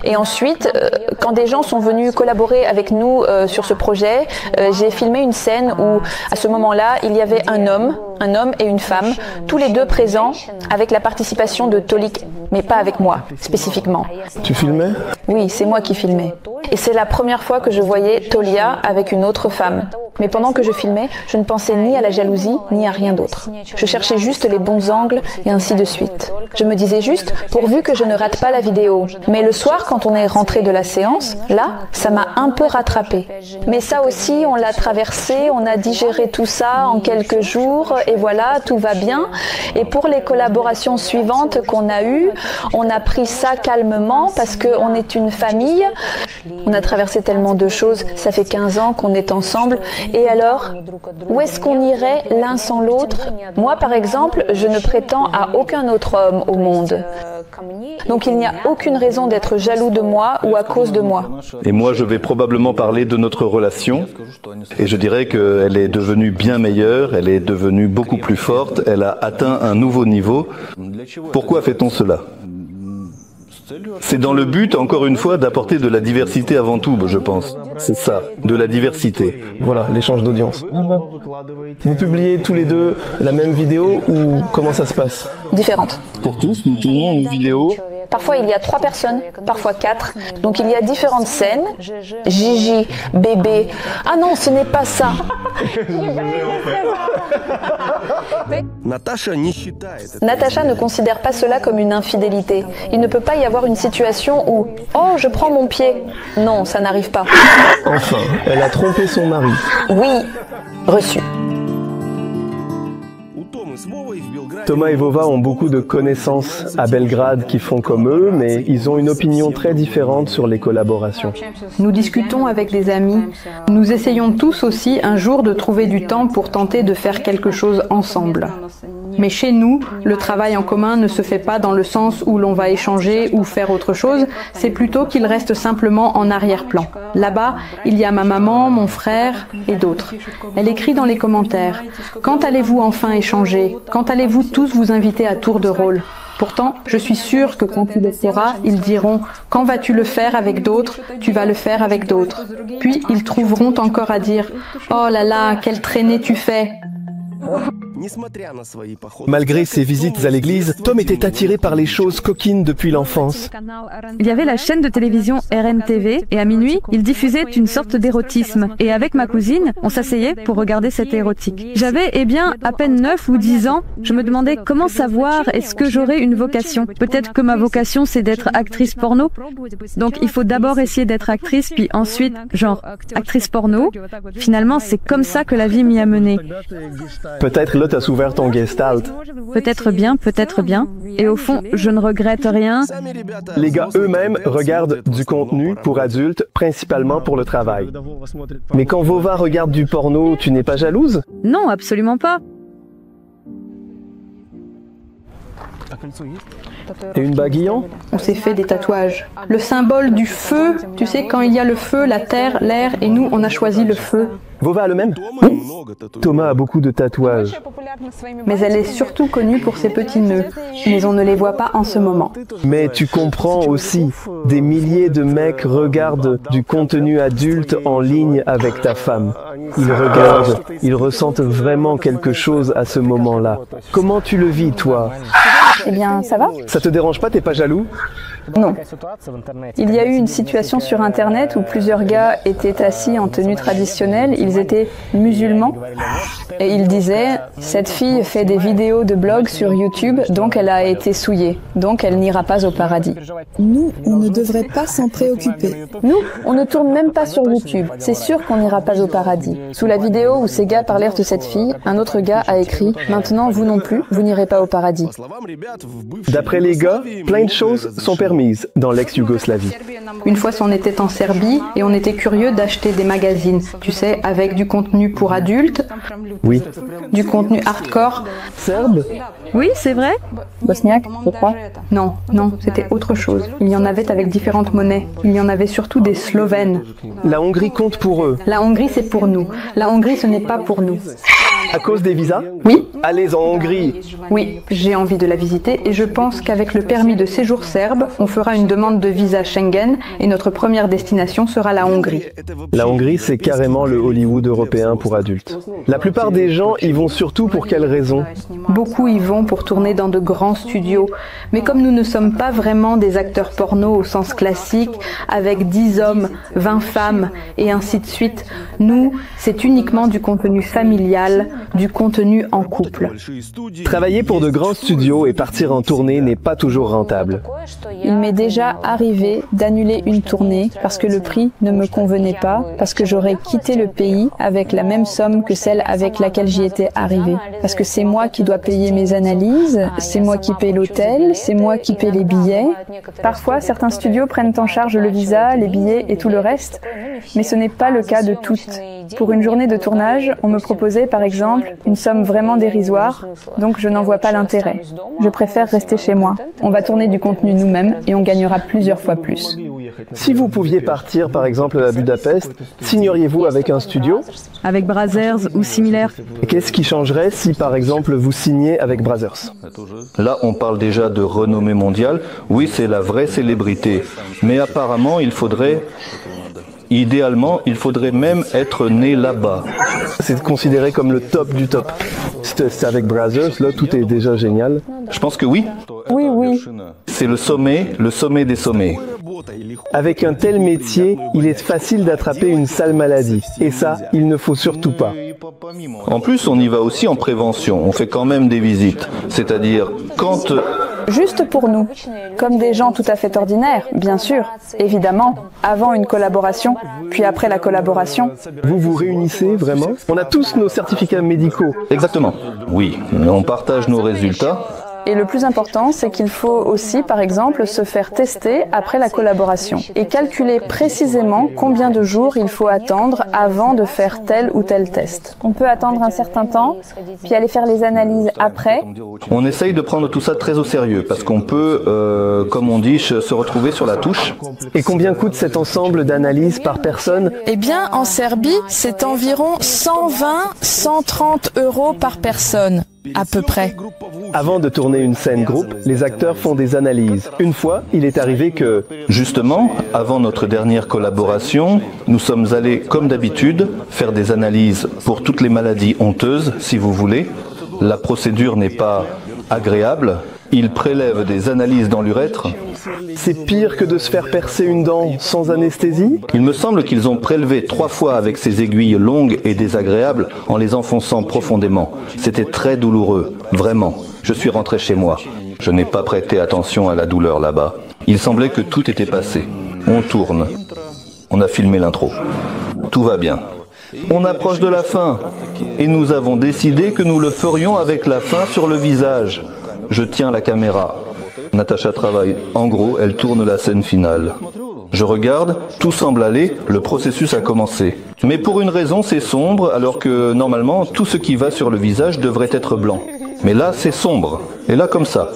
Et ensuite, quand des gens sont venus collaborer avec nous sur ce projet, j'ai filmé une scène où, à ce moment-là, il y avait un homme et une femme, tous les deux présents, avec la participation de Tolik, mais pas avec moi, spécifiquement. Tu filmais? Oui, c'est moi qui filmais. Et c'est la première fois que je voyais Tolia avec une autre femme. Mais pendant que je filmais, je ne pensais ni à la jalousie, ni à rien d'autre. Je cherchais juste les bons angles et ainsi de suite. Je me disais juste, pourvu que je ne rate pas la vidéo. Mais le soir, quand on est rentré de la séance, là, ça m'a un peu rattrapé. Mais ça aussi, on l'a traversé, on a digéré tout ça en quelques jours, et voilà, tout va bien. Et pour les collaborations suivantes qu'on a eues, on a pris ça calmement parce qu'on est une famille. On a traversé tellement de choses, ça fait 15 ans qu'on est ensemble. Et alors, où est-ce qu'on irait l'un sans l'autre? Moi, par exemple, je ne prétends à aucun autre homme au monde. Donc il n'y a aucune raison d'être jaloux de moi ou à cause de moi. Et moi, je vais probablement parler de notre relation. Et je dirais qu'elle est devenue bien meilleure, elle est devenue beaucoup plus forte, elle a atteint un nouveau niveau. Pourquoi fait-on cela? C'est dans le but, encore une fois, d'apporter de la diversité avant tout, je pense. C'est ça, de la diversité. Voilà, l'échange d'audience. Vous publiez tous les deux la même vidéo ou comment ça se passe? Différentes. Pour tous, nous tournons une vidéo. Parfois, il y a 3 personnes, parfois 4. Donc, il y a différentes scènes. Gigi, bébé. Ah non, ce n'est pas ça. Natacha ne considère pas cela comme une infidélité. Il ne peut pas y avoir une situation où « Oh, je prends mon pied ». Non, ça n'arrive pas. Enfin, elle a trompé son mari. Oui, reçu. Thomas et Vova ont beaucoup de connaissances à Belgrade qui font comme eux, mais ils ont une opinion très différente sur les collaborations. Nous discutons avec des amis. Nous essayons tous aussi un jour de trouver du temps pour tenter de faire quelque chose ensemble. Mais chez nous, le travail en commun ne se fait pas dans le sens où l'on va échanger ou faire autre chose, c'est plutôt qu'il reste simplement en arrière-plan. Là-bas, il y a ma maman, mon frère et d'autres. Elle écrit dans les commentaires « Quand allez-vous enfin échanger? Quand allez-vous tous vous inviter à tour de rôle ?» Pourtant, je suis sûre que quand tu le feras, ils diront « Quand vas-tu le faire avec d'autres? Tu vas le faire avec d'autres. » Puis ils trouveront encore à dire « Oh là là, quelle traînée tu fais !» Malgré ses visites à l'église, Tom était attiré par les choses coquines depuis l'enfance. Il y avait la chaîne de télévision RNTV et à minuit, il diffusait une sorte d'érotisme. Et avec ma cousine, on s'asseyait pour regarder cet érotique. J'avais, à peine 9 ou 10 ans. Je me demandais comment savoir est-ce que j'aurais une vocation. Peut-être que ma vocation, c'est d'être actrice porno. Donc il faut d'abord essayer d'être actrice, puis ensuite, actrice porno. Finalement, c'est comme ça que la vie m'y a menée. Peut-être là, t'as ouvert ton gestalt. Peut-être bien. Et au fond, je ne regrette rien. Les gars eux-mêmes regardent du contenu pour adultes, principalement pour le travail. Mais quand Vova regarde du porno, tu n'es pas jalouse? Non, absolument pas. Et une baguillon? On s'est fait des tatouages. Le symbole du feu, tu sais, quand il y a le feu, la terre, l'air, et nous, on a choisi le feu. Vova a le même? Oui. Thomas a beaucoup de tatouages. Mais elle est surtout connue pour ses petits nœuds, mais on ne les voit pas en ce moment. Mais tu comprends aussi, des milliers de mecs regardent du contenu adulte en ligne avec ta femme. Ils regardent, ils ressentent vraiment quelque chose à ce moment-là. Comment tu le vis, toi? Eh bien, ça va? Ça te dérange pas, t'es pas jaloux? Non. Il y a eu une situation sur Internet où plusieurs gars étaient assis en tenue traditionnelle, ils étaient musulmans, et ils disaient « Cette fille fait des vidéos de blog sur YouTube, donc elle a été souillée, donc elle n'ira pas au paradis. » Nous, on ne devrait pas s'en préoccuper. Nous, on ne tourne même pas sur YouTube, c'est sûr qu'on n'ira pas au paradis. Sous la vidéo où ces gars parlèrent de cette fille, un autre gars a écrit « Maintenant, vous non plus, vous n'irez pas au paradis. » D'après les gars, plein de choses sont permises dans l'ex-Yougoslavie. Une fois, on était en Serbie et on était curieux d'acheter des magazines, tu sais, avec du contenu pour adultes. Oui. Du contenu hardcore. Serbe? Oui, c'est vrai. Bosniaque, je crois. Non, c'était autre chose. Il y en avait avec différentes monnaies. Il y en avait surtout des Slovènes. La Hongrie compte pour eux. La Hongrie, c'est pour nous. La Hongrie, ce n'est pas pour nous. À cause des visas? Oui. Allez en Hongrie. Oui, j'ai envie de la visiter et je pense qu'avec le permis de séjour serbe, on fera une demande de visa Schengen et notre première destination sera la Hongrie. La Hongrie, c'est carrément le Hollywood européen pour adultes. La plupart des gens y vont surtout pour quelles raisons? Beaucoup y vont pour tourner dans de grands studios. Mais comme nous ne sommes pas vraiment des acteurs porno au sens classique, avec 10 hommes, 20 femmes et ainsi de suite, nous, c'est uniquement du contenu familial, du contenu en couple. Travailler pour de grands studios et partir en tournée n'est pas toujours rentable. Il m'est déjà arrivé d'annuler une tournée parce que le prix ne me convenait pas, parce que j'aurais quitté le pays avec la même somme que celle avec laquelle j'y étais arrivée. Parce que c'est moi qui dois payer mes analyses, c'est moi qui paye l'hôtel, c'est moi qui paye les billets. Parfois, certains studios prennent en charge le visa, les billets et tout le reste, mais ce n'est pas le cas de toutes. Pour une journée de tournage, on me proposait par exemple une somme vraiment dérisoire, donc je n'en vois pas l'intérêt. Je préfère rester chez moi. On va tourner du contenu nous-mêmes et on gagnera plusieurs fois plus. Si vous pouviez partir par exemple à Budapest, signeriez-vous avec un studio? Avec Brazzers ou similaire. Qu'est-ce qui changerait si par exemple vous signez avec Brazzers? Là, on parle déjà de renommée mondiale. Oui, c'est la vraie célébrité. Mais apparemment, idéalement, il faudrait même être né là-bas. C'est considéré comme le top du top. C'est avec Brazzers, là, tout est déjà génial. Je pense que oui. Oui. C'est le sommet des sommets. Avec un tel métier, il est facile d'attraper une sale maladie. Et ça, il ne faut surtout pas. En plus, on y va aussi en prévention. On fait quand même des visites. C'est-à-dire, quand... Juste pour nous, comme des gens tout à fait ordinaires, bien sûr, évidemment, avant une collaboration, puis après la collaboration. Vous vous réunissez vraiment? On a tous nos certificats médicaux. Exactement. Oui, on partage nos résultats. Et le plus important, c'est qu'il faut aussi, par exemple, se faire tester après la collaboration et calculer précisément combien de jours il faut attendre avant de faire tel ou tel test. On peut attendre un certain temps, puis aller faire les analyses après. On essaye de prendre tout ça très au sérieux parce qu'on peut, comme on dit, se retrouver sur la touche. Et combien coûte cet ensemble d'analyses par personne? Eh bien, en Serbie, c'est environ 120-130 € par personne, à peu près. Avant de tourner une scène groupe, les acteurs font des analyses. Une fois, il est arrivé que... Justement, avant notre dernière collaboration, nous sommes allés, comme d'habitude, faire des analyses pour toutes les maladies honteuses, si vous voulez. La procédure n'est pas agréable. Ils prélèvent des analyses dans l'urètre. C'est pire que de se faire percer une dent sans anesthésie? Il me semble qu'ils ont prélevé 3 fois avec ces aiguilles longues et désagréables en les enfonçant profondément. C'était très douloureux, vraiment. Je suis rentré chez moi. Je n'ai pas prêté attention à la douleur là-bas. Il semblait que tout était passé. On tourne. On a filmé l'intro. Tout va bien. On approche de la fin. Et nous avons décidé que nous le ferions avec la fin sur le visage. Je tiens la caméra. Natacha travaille. En gros, elle tourne la scène finale. Je regarde, tout semble aller, le processus a commencé. Mais pour une raison, c'est sombre, alors que normalement, tout ce qui va sur le visage devrait être blanc. Mais là, c'est sombre. Et là, comme ça.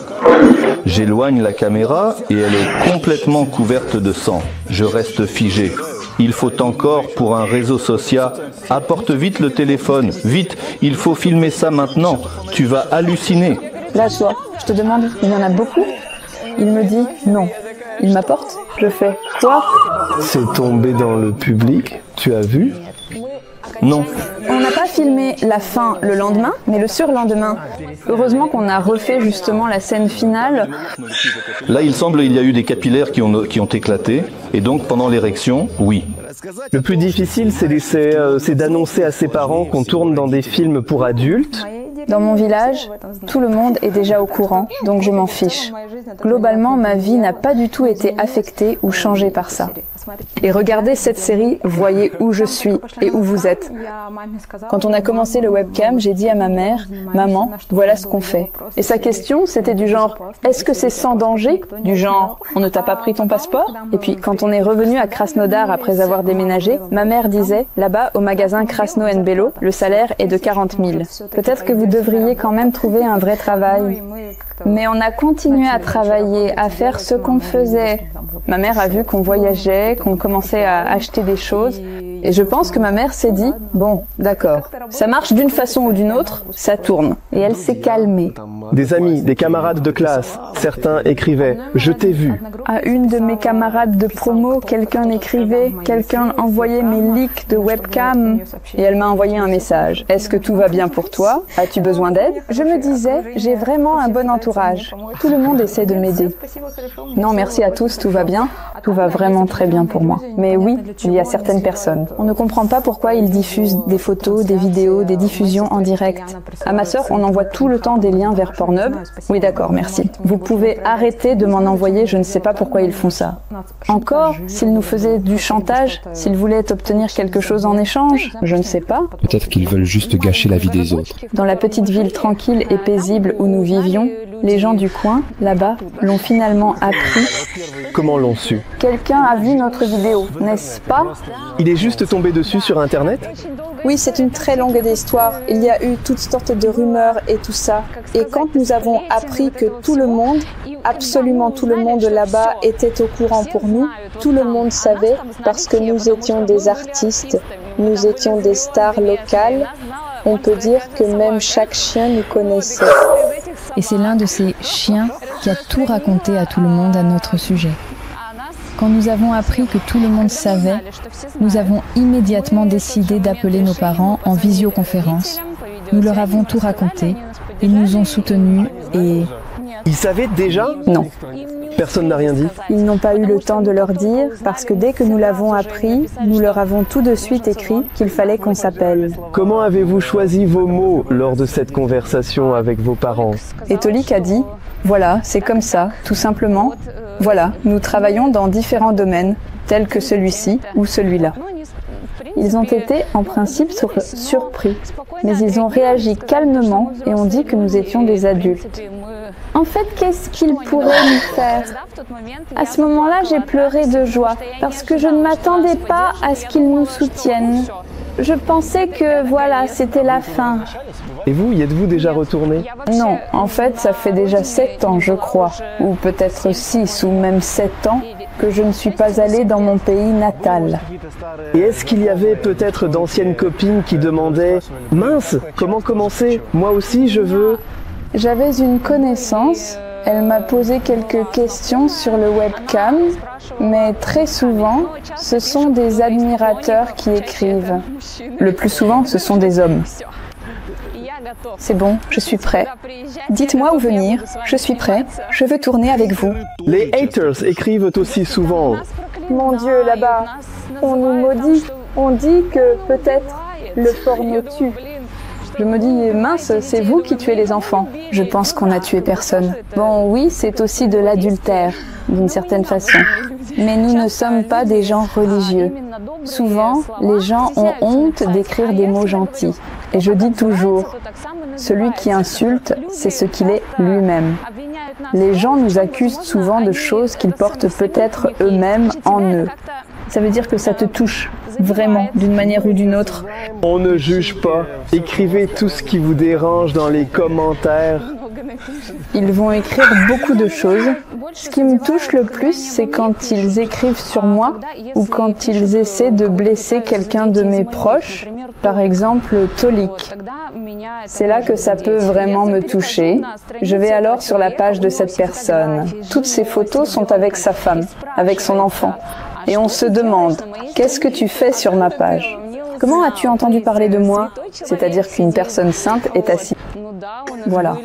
J'éloigne la caméra et elle est complètement couverte de sang. Je reste figé. Il faut encore, pour un réseau social, apporte vite le téléphone. Vite, il faut filmer ça maintenant. Tu vas halluciner. Là, toi, je te demande, il y en a beaucoup? Il me dit non. Il m'apporte? Je fais quoi? C'est tombé dans le public, tu as vu? Non. On n'a pas filmé la fin le lendemain, mais le surlendemain. Heureusement qu'on a refait justement la scène finale. Là, il semble qu'il y a eu des capillaires qui ont éclaté, et donc pendant l'érection, oui. Le plus difficile, c'est d'annoncer à ses parents qu'on tourne dans des films pour adultes. Dans mon village, tout le monde est déjà au courant, donc je m'en fiche. Globalement, ma vie n'a pas du tout été affectée ou changée par ça. Et regardez cette série, voyez où je suis et où vous êtes. Quand on a commencé le webcam, j'ai dit à ma mère, « Maman, voilà ce qu'on fait. » Et sa question, c'était du genre, « Est-ce que c'est sans danger ?» Du genre, « On ne t'a pas pris ton passeport ?» Et puis, quand on est revenu à Krasnodar après avoir déménagé, ma mère disait, « Là-bas, au magasin Krasno & Belo, le salaire est de 40 000. Peut-être que vous devriez quand même trouver un vrai travail. » Mais on a continué à travailler, à faire ce qu'on faisait. Ma mère a vu qu'on voyageait, qu'on commençait à acheter des choses. Et je pense que ma mère s'est dit, bon, d'accord, ça marche d'une façon ou d'une autre, ça tourne. Et elle s'est calmée. Des amis, des camarades de classe, certains écrivaient « Je t'ai vu ». À une de mes camarades de promo, quelqu'un écrivait, quelqu'un envoyait mes leaks de webcam et elle m'a envoyé un message. « Est-ce que tout va bien pour toi? As-tu besoin d'aide ?» Je me disais, j'ai vraiment un bon entourage. Tout le monde essaie de m'aider. Non, merci à tous, tout va bien. Tout va vraiment très bien pour moi. Mais oui, il y a certaines personnes. On ne comprend pas pourquoi ils diffusent des photos, des vidéos, des diffusions en direct. À ma sœur, on envoie tout le temps des liens vers Pornhub. Oui, d'accord, merci. Vous pouvez arrêter de m'en envoyer, je ne sais pas pourquoi ils font ça. Encore, s'ils nous faisaient du chantage, s'ils voulaient obtenir quelque chose en échange, je ne sais pas. Peut-être qu'ils veulent juste gâcher la vie des autres. Dans la petite ville tranquille et paisible où nous vivions, les gens du coin, là-bas, l'ont finalement appris. Comment l'ont su? Quelqu'un a vu notre vidéo, n'est-ce pas? Il est juste tombé dessus sur Internet? Oui, c'est une très longue histoire. Il y a eu toutes sortes de rumeurs et tout ça. Et quand nous avons appris que tout le monde, absolument tout le monde là-bas était au courant pour nous, tout le monde savait parce que nous étions des artistes, nous étions des stars locales. On peut dire que même chaque chien nous connaissait. Et c'est l'un de ces chiens qui a tout raconté à tout le monde à notre sujet. Quand nous avons appris que tout le monde savait, nous avons immédiatement décidé d'appeler nos parents en visioconférence. Nous leur avons tout raconté, ils nous ont soutenus et... Ils savaient déjà? Non. Personne n'a rien dit? Ils n'ont pas eu le temps de leur dire, parce que dès que nous l'avons appris, nous leur avons tout de suite écrit qu'il fallait qu'on s'appelle. Comment avez-vous choisi vos mots lors de cette conversation avec vos parents? Et Tolik a dit, voilà, c'est comme ça, tout simplement. Voilà, nous travaillons dans différents domaines, tels que celui-ci ou celui-là. Ils ont été en principe surpris, mais ils ont réagi calmement et ont dit que nous étions des adultes. En fait, qu'est-ce qu'il pourrait nous faire? À ce moment-là, j'ai pleuré de joie parce que je ne m'attendais pas à ce qu'ils nous soutiennent. Je pensais que voilà, c'était la fin. Et vous, y êtes-vous déjà retourné? Non, en fait, ça fait déjà 7 ans, je crois, ou peut-être 6 ou même 7 ans que je ne suis pas allée dans mon pays natal. Et est-ce qu'il y avait peut-être d'anciennes copines qui demandaient « Mince, comment commencer? Moi aussi, je veux… » J'avais une connaissance, elle m'a posé quelques questions sur le webcam, mais très souvent, ce sont des admirateurs qui écrivent. Le plus souvent, ce sont des hommes. C'est bon, je suis prêt. Dites-moi où venir, je suis prêt, je veux tourner avec vous. Les haters écrivent aussi souvent « Mon Dieu, là-bas, on nous maudit, on dit que peut-être le porno tue. » Je me dis, mince, c'est vous qui tuez les enfants. Je pense qu'on n'a tué personne. Bon, oui, c'est aussi de l'adultère, d'une certaine façon. Mais nous ne sommes pas des gens religieux. Souvent, les gens ont honte d'écrire des mots gentils. Et je dis toujours, celui qui insulte, c'est ce qu'il est lui-même. Les gens nous accusent souvent de choses qu'ils portent peut-être eux-mêmes en eux. Ça veut dire que ça te touche, vraiment, d'une manière ou d'une autre. On ne juge pas. Écrivez tout ce qui vous dérange dans les commentaires. Ils vont écrire beaucoup de choses. Ce qui me touche le plus, c'est quand ils écrivent sur moi ou quand ils essaient de blesser quelqu'un de mes proches, par exemple Tolik. C'est là que ça peut vraiment me toucher. Je vais alors sur la page de cette personne. Toutes ces photos sont avec sa femme, avec son enfant. Et on se demande, qu'est-ce que tu fais sur ma page? Comment as-tu entendu parler de moi? C'est-à-dire qu'une personne sainte est assise. Voilà.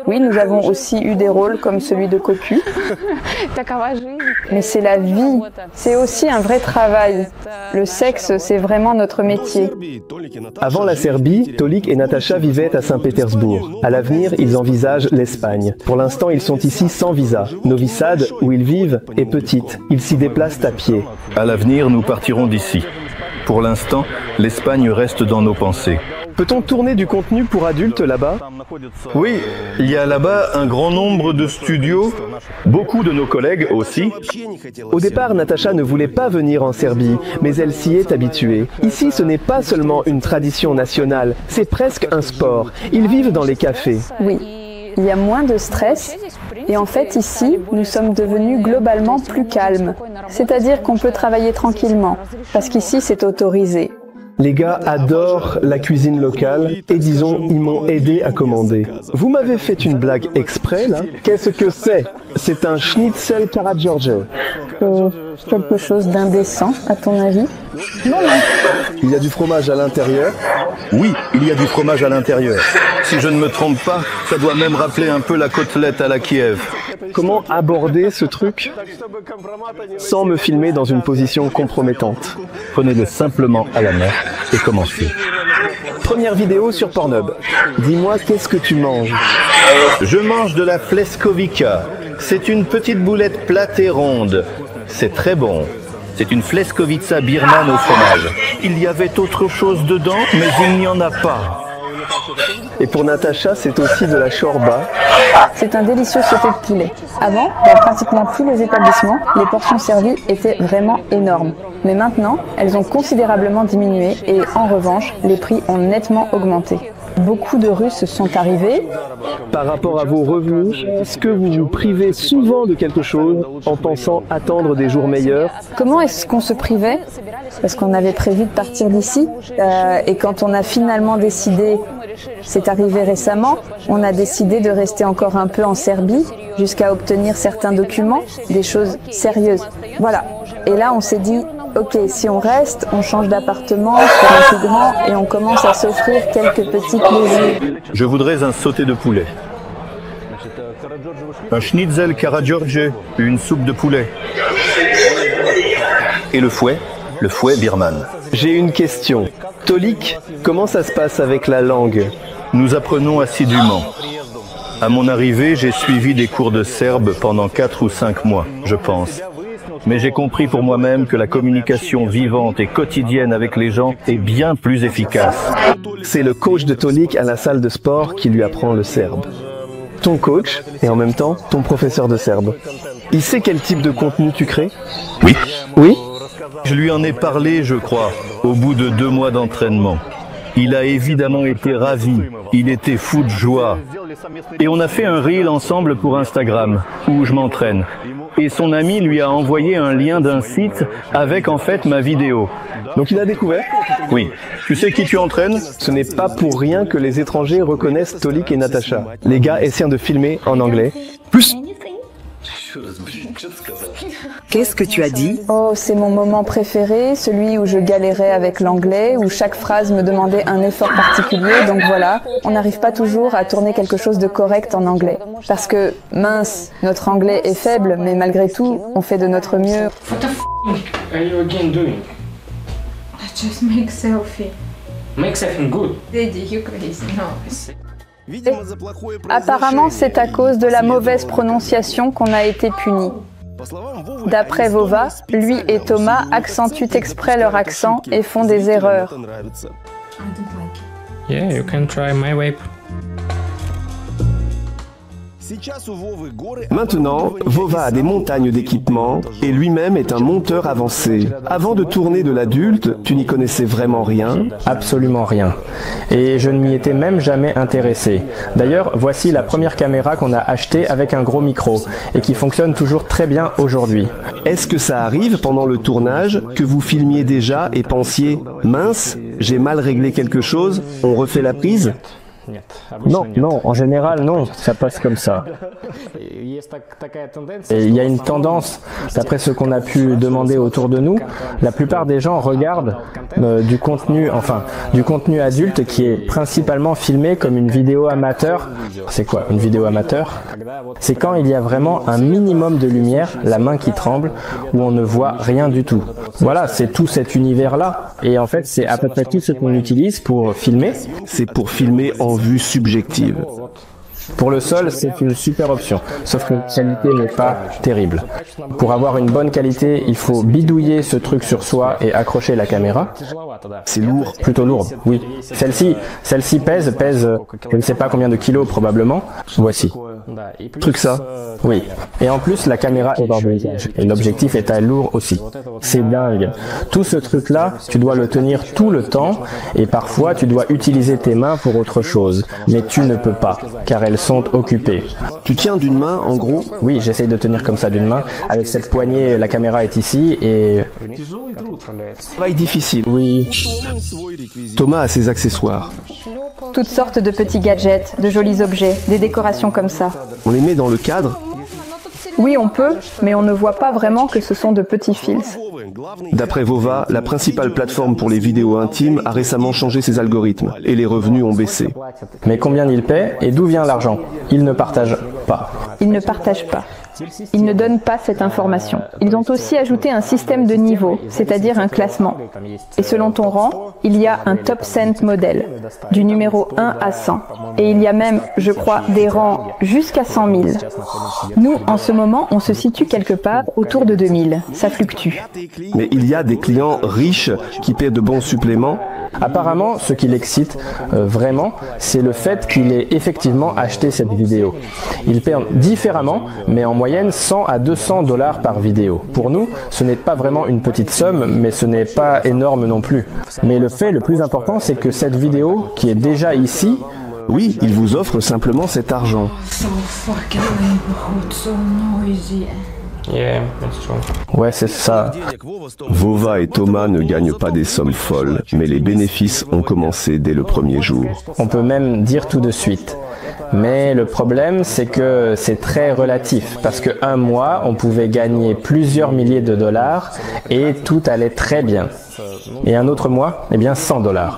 Oui, nous avons aussi eu des rôles comme celui de cocu. Mais c'est la vie. C'est aussi un vrai travail. Le sexe, c'est vraiment notre métier. Avant la Serbie, Tolik et Natacha vivaient à Saint-Pétersbourg. À l'avenir, ils envisagent l'Espagne. Pour l'instant, ils sont ici sans visa. Novi Sad, où ils vivent, est petite. Ils s'y déplacent à pied. À l'avenir, nous partirons d'ici. Pour l'instant, l'Espagne reste dans nos pensées. Peut-on tourner du contenu pour adultes là-bas? Oui, il y a là-bas un grand nombre de studios, beaucoup de nos collègues aussi. Au départ, Natacha ne voulait pas venir en Serbie, mais elle s'y est habituée. Ici, ce n'est pas seulement une tradition nationale, c'est presque un sport. Ils vivent dans les cafés. Oui, il y a moins de stress. Et en fait, ici, nous sommes devenus globalement plus calmes. C'est-à-dire qu'on peut travailler tranquillement, parce qu'ici, c'est autorisé. Les gars adorent la cuisine locale et disons, ils m'ont aidé à commander. Vous m'avez fait une blague exprès, là? Qu'est-ce que c'est? C'est un schnitzel Karagiorgé. Quelque chose d'indécent, à ton avis? Non, non. Il y a du fromage à l'intérieur? Oui, il y a du fromage à l'intérieur. Si je ne me trompe pas, ça doit même rappeler un peu la côtelette à la Kiev. Comment aborder ce truc sans me filmer dans une position compromettante? Prenez-le simplement à la main et commencez. Première vidéo sur Pornhub. Dis-moi, qu'est-ce que tu manges? Je mange de la fleskovica. C'est une petite boulette plate et ronde. C'est très bon. C'est une fleskovica birmane au fromage. Il y avait autre chose dedans, mais il n'y en a pas. Et pour Natacha, c'est aussi de la shorba. C'est un délicieux sauté de poulet. Avant, dans pratiquement tous les établissements, les portions servies étaient vraiment énormes. Mais maintenant, elles ont considérablement diminué et en revanche, les prix ont nettement augmenté. Beaucoup de Russes sont arrivés. Par rapport à vos revenus, est-ce que vous vous privez souvent de quelque chose en pensant attendre des jours meilleurs? Comment est-ce qu'on se privait? Parce qu'on avait prévu de partir d'ici. Et quand on a finalement décidé, c'est arrivé récemment, on a décidé de rester encore un peu en Serbie jusqu'à obtenir certains documents, des choses sérieuses. Voilà. Et là, on s'est dit, ok, si on reste, on change d'appartement, c'est un plus grand et on commence à s'offrir quelques petits plaisirs. Je voudrais un sauté de poulet. Un schnitzel Karagiorgé, une soupe de poulet. Et le fouet birmane. J'ai une question. Tolik, comment ça se passe avec la langue? Nous apprenons assidûment. À mon arrivée, j'ai suivi des cours de serbe pendant 4 ou 5 mois, je pense. Mais j'ai compris pour moi-même que la communication vivante et quotidienne avec les gens est bien plus efficace. C'est le coach de Tolik à la salle de sport qui lui apprend le serbe. ton coach et en même temps ton professeur de serbe. Il sait quel type de contenu tu crées? Oui. Oui? Je lui en ai parlé, je crois, au bout de 2 mois d'entraînement. Il a évidemment été ravi, il était fou de joie. Et on a fait un reel ensemble pour Instagram, où je m'entraîne. Et son ami lui a envoyé un lien d'un site avec en fait ma vidéo. Donc il a découvert? Oui. Tu sais qui tu entraînes? Ce n'est pas pour rien que les étrangers reconnaissent Tolik et Natacha. Les gars essaient de filmer en anglais. Qu'est-ce que tu as dit? Oh, c'est mon moment préféré, celui où je galérais avec l'anglais, où chaque phrase me demandait un effort particulier. Donc voilà, on n'arrive pas toujours à tourner quelque chose de correct en anglais. Parce que, mince, notre anglais est faible, mais malgré tout, on fait de notre mieux. What the f are you again doing? I just make selfie. Make something good. Daddy, you crazy. No. Apparemment, c'est à cause de la mauvaise prononciation qu'on a été punis. D'après Vova, lui et Thomas accentuent exprès leur accent et font des erreurs. Yeah, you can try my way. Maintenant, Vova a des montagnes d'équipements et lui-même est un monteur avancé. Avant de tourner de l'adulte, tu n'y connaissais vraiment rien? Absolument rien. Et je ne m'y étais même jamais intéressé. D'ailleurs, voici la première caméra qu'on a achetée avec un gros micro et qui fonctionne toujours très bien aujourd'hui. Est-ce que ça arrive pendant le tournage que vous filmiez déjà et pensiez « Mince, j'ai mal réglé quelque chose, on refait la prise ?» Non, en général, non, ça passe comme ça. Et il y a une tendance, d'après ce qu'on a pu demander autour de nous, la plupart des gens regardent du contenu adulte qui est principalement filmé comme une vidéo amateur. C'est quoi, une vidéo amateur? C'est quand il y a vraiment un minimum de lumière, la main qui tremble, où on ne voit rien du tout. Voilà, c'est tout cet univers-là. Et en fait, c'est à peu près tout ce qu'on utilise pour filmer. C'est pour filmer en vue subjective. Pour le sol, c'est une super option, sauf que la qualité n'est pas terrible. Pour avoir une bonne qualité, il faut bidouiller ce truc sur soi et accrocher la caméra. C'est lourd. Plutôt lourde, oui. Celle-ci pèse, je ne sais pas combien de kilos probablement. Voici. Truc ça. Oui. Et en plus, la caméra est dans le visage. Et l'objectif est à lourd aussi. C'est dingue. Tout ce truc-là, tu dois le tenir tout le temps et parfois tu dois utiliser tes mains pour autre chose. Mais tu ne peux pas, car elles sont occupées. Tu tiens d'une main, en gros? Oui, j'essaye de tenir comme ça d'une main. Avec cette poignée, la caméra est ici et... Travail difficile. Oui. Thomas a ses accessoires. Toutes sortes de petits gadgets, de jolis objets, des décorations comme ça. On les met dans le cadre? Oui, on peut, mais on ne voit pas vraiment que ce sont de petits fils. D'après Vova, la principale plateforme pour les vidéos intimes a récemment changé ses algorithmes et les revenus ont baissé. Mais combien ils paient et d'où vient l'argent? Ils ne partagent pas. Ils ne partagent pas. Ils ne donnent pas cette information. Ils ont aussi ajouté un système de niveaux, c'est-à-dire un classement. Et selon ton rang, il y a un top 100 modèle, du numéro 1 à 100. Et il y a même, je crois, des rangs jusqu'à 100 000. Nous, en ce moment, on se situe quelque part autour de 2000. Ça fluctue. Mais il y a des clients riches qui paient de bons suppléments. Apparemment, ce qui l'excite vraiment, c'est le fait qu'il ait effectivement acheté cette vidéo. Il paie différemment, mais en moyenne 100 à 200 $ par vidéo. Pour nous, ce n'est pas vraiment une petite somme, mais ce n'est pas énorme non plus. Mais le fait le plus important, c'est que cette vidéo, qui est déjà ici, oui, il vous offre simplement cet argent. Yeah, that's true. Ouais, c'est ça. Vova et Thomas ne gagnent pas des sommes folles, mais les bénéfices ont commencé dès le premier jour. On peut même dire tout de suite. Mais le problème, c'est que c'est très relatif, parce qu'un mois, on pouvait gagner plusieurs milliers de dollars et tout allait très bien. Et un autre mois, eh bien 100 $.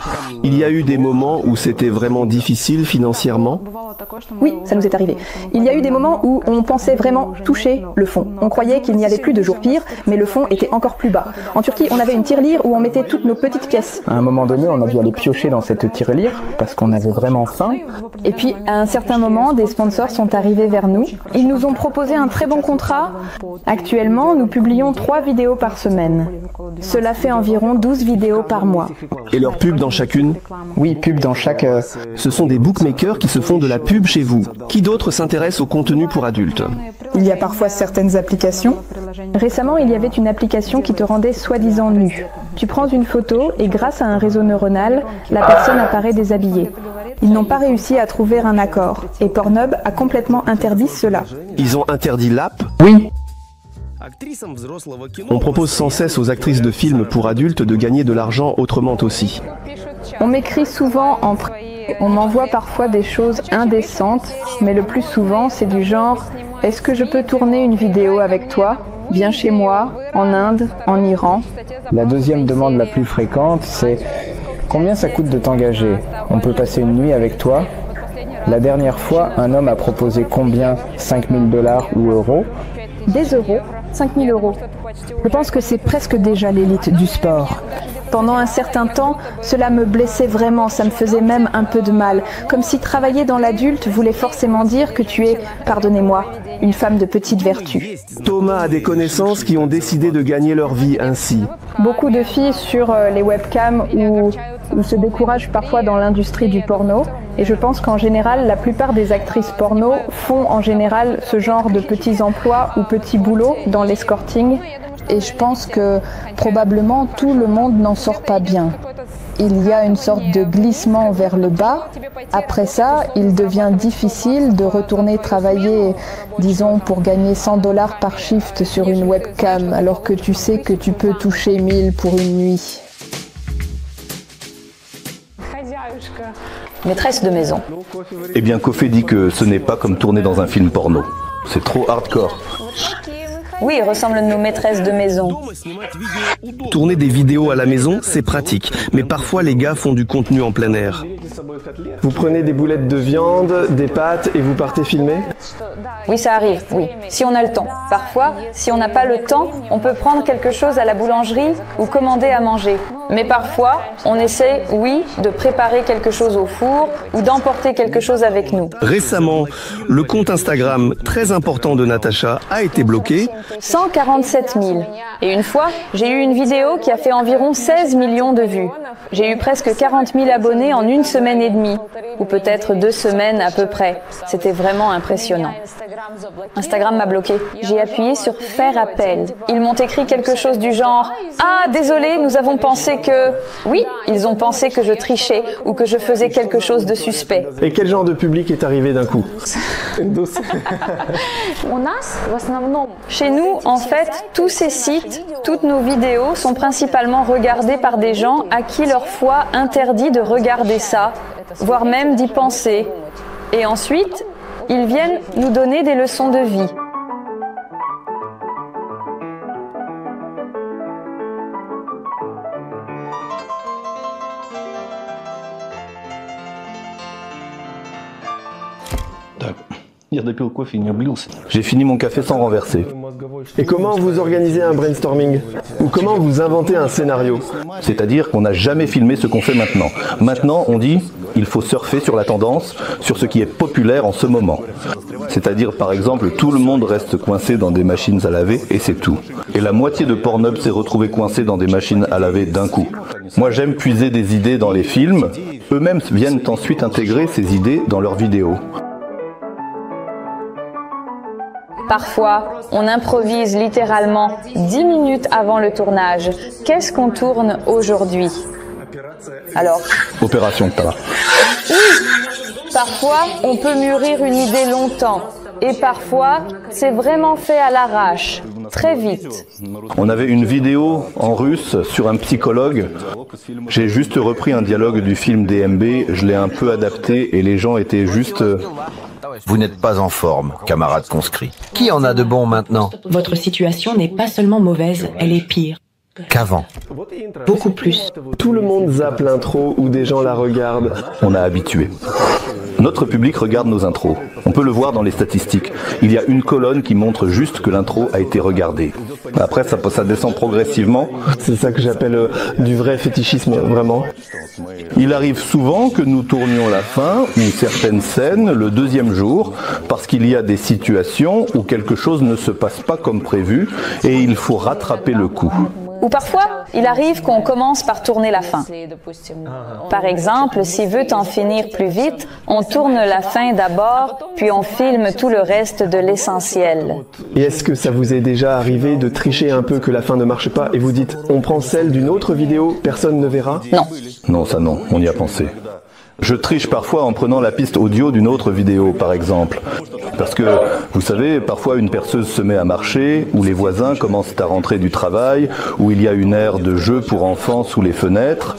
Il y a eu des moments où c'était vraiment difficile financièrement? Oui, ça nous est arrivé. Il y a eu des moments où on pensait vraiment toucher le fond. On croyait qu'il n'y avait plus de jour pire, mais le fond était encore plus bas. En Turquie, on avait une tirelire où on mettait toutes nos petites pièces. À un moment donné, on a dû aller piocher dans cette tirelire parce qu'on avait vraiment faim. Et puis, à un certain moment, des sponsors sont arrivés vers nous. Ils nous ont proposé un très bon contrat. Actuellement, nous publions 3 vidéos par semaine. Cela fait environ 12 vidéos par mois. Et leur pub dans chacune films? Oui, pub dans chaque... Ce sont des bookmakers qui se font de la pub chez vous. Qui d'autre s'intéresse au contenu pour adultes? Il y a parfois certaines applications. Récemment, il y avait une application qui te rendait soi-disant nu. Tu prends une photo et grâce à un réseau neuronal, la personne apparaît déshabillée. Ils n'ont pas réussi à trouver un accord et Pornhub a complètement interdit cela. Ils ont interdit l'app? Oui. On propose sans cesse aux actrices de films pour adultes de gagner de l'argent autrement aussi. On m'écrit souvent on m'envoie parfois des choses indécentes, mais le plus souvent c'est du genre « Est-ce que je peux tourner une vidéo avec toi ? Viens chez moi, en Inde, en Iran. » La deuxième demande la plus fréquente, c'est « Combien ça coûte de t'engager ? On peut passer une nuit avec toi ?» La dernière fois, un homme a proposé combien? 5 000 $ ou euros? Des euros, 5 000 euros. Je pense que c'est presque déjà l'élite du sport. Pendant un certain temps, cela me blessait vraiment, ça me faisait même un peu de mal. Comme si travailler dans l'adulte voulait forcément dire que tu es, pardonnez-moi, une femme de petite vertu. Thomas a des connaissances qui ont décidé de gagner leur vie ainsi. Beaucoup de filles sur les webcams ou se découragent parfois dans l'industrie du porno. Et je pense qu'en général, la plupart des actrices porno font en général ce genre de petits emplois ou petits boulots dans l'escorting. Et je pense que probablement tout le monde n'en sort pas bien. Il y a une sorte de glissement vers le bas. Après ça, il devient difficile de retourner travailler, disons, pour gagner 100 $ par shift sur une webcam, alors que tu sais que tu peux toucher 1000 pour une nuit. Maîtresse de maison. Eh bien, Kofé dit que ce n'est pas comme tourner dans un film porno. C'est trop hardcore. Oui, ressemble à nos maîtresses de maison. Tourner des vidéos à la maison, c'est pratique, mais parfois les gars font du contenu en plein air. Vous prenez des boulettes de viande, des pâtes et vous partez filmer? Oui, ça arrive, oui, si on a le temps. Parfois, si on n'a pas le temps, on peut prendre quelque chose à la boulangerie ou commander à manger. Mais parfois, on essaie, oui, de préparer quelque chose au four ou d'emporter quelque chose avec nous. Récemment, le compte Instagram très important de Natacha a été bloqué. 147 000. Et une fois, j'ai eu une vidéo qui a fait environ 16 millions de vues. J'ai eu presque 40 000 abonnés en 1 semaine et demie, ou peut-être 2 semaines à peu près. C'était vraiment impressionnant. Instagram m'a bloqué. J'ai appuyé sur « Faire appel ». Ils m'ont écrit quelque chose du genre « Ah, désolé, nous avons pensé que… » Oui, ils ont pensé que je trichais ou que je faisais quelque chose de suspect. Et quel genre de public est arrivé d'un coup? Chez nous, en fait, tous ces sites, toutes nos vidéos sont principalement regardées par des gens à qui leur foi interdit de regarder ça, voire même d'y penser. Et ensuite, ils viennent nous donner des leçons de vie. J'ai fini mon café sans renverser. Et comment vous organisez un brainstorming? Ou comment vous inventez un scénario? C'est-à-dire qu'on n'a jamais filmé ce qu'on fait maintenant. Maintenant, on dit, il faut surfer sur la tendance, sur ce qui est populaire en ce moment. C'est-à-dire, par exemple, tout le monde reste coincé dans des machines à laver et c'est tout. Et la moitié de Pornhub s'est retrouvée coincée dans des machines à laver d'un coup. Moi, j'aime puiser des idées dans les films. Eux-mêmes viennent ensuite intégrer ces idées dans leurs vidéos. Parfois, on improvise littéralement 10 minutes avant le tournage. Qu'est-ce qu'on tourne aujourd'hui? Alors, Opération Tabac. Oui, parfois, on peut mûrir une idée longtemps. Et parfois, c'est vraiment fait à l'arrache, très vite. On avait une vidéo en russe sur un psychologue. J'ai juste repris un dialogue du film DMB, je l'ai un peu adapté et les gens étaient juste... Vous n'êtes pas en forme, camarade conscrit. Qui en a de bon maintenant? Votre situation n'est pas seulement mauvaise, elle est pire. Qu'avant. Beaucoup plus. Tout le monde zappe l'intro ou des gens la regardent. On a habitué. Notre public regarde nos intros. On peut le voir dans les statistiques. Il y a une colonne qui montre juste que l'intro a été regardée. Après, ça descend progressivement. C'est ça que j'appelle du vrai fétichisme, vraiment. Il arrive souvent que nous tournions la fin ou certaines scènes le deuxième jour parce qu'il y a des situations où quelque chose ne se passe pas comme prévu et il faut rattraper le coup. Ou parfois, il arrive qu'on commence par tourner la fin. Par exemple, s'il veut en finir plus vite, on tourne la fin d'abord, puis on filme tout le reste de l'essentiel. Et est-ce que ça vous est déjà arrivé de tricher un peu que la fin ne marche pas et vous dites « on prend celle d'une autre vidéo, personne ne verra » Non. Non, ça non, on y a pensé. Je triche parfois en prenant la piste audio d'une autre vidéo, par exemple. Parce que, vous savez, parfois une perceuse se met à marcher, ou les voisins commencent à rentrer du travail, ou il y a une aire de jeu pour enfants sous les fenêtres.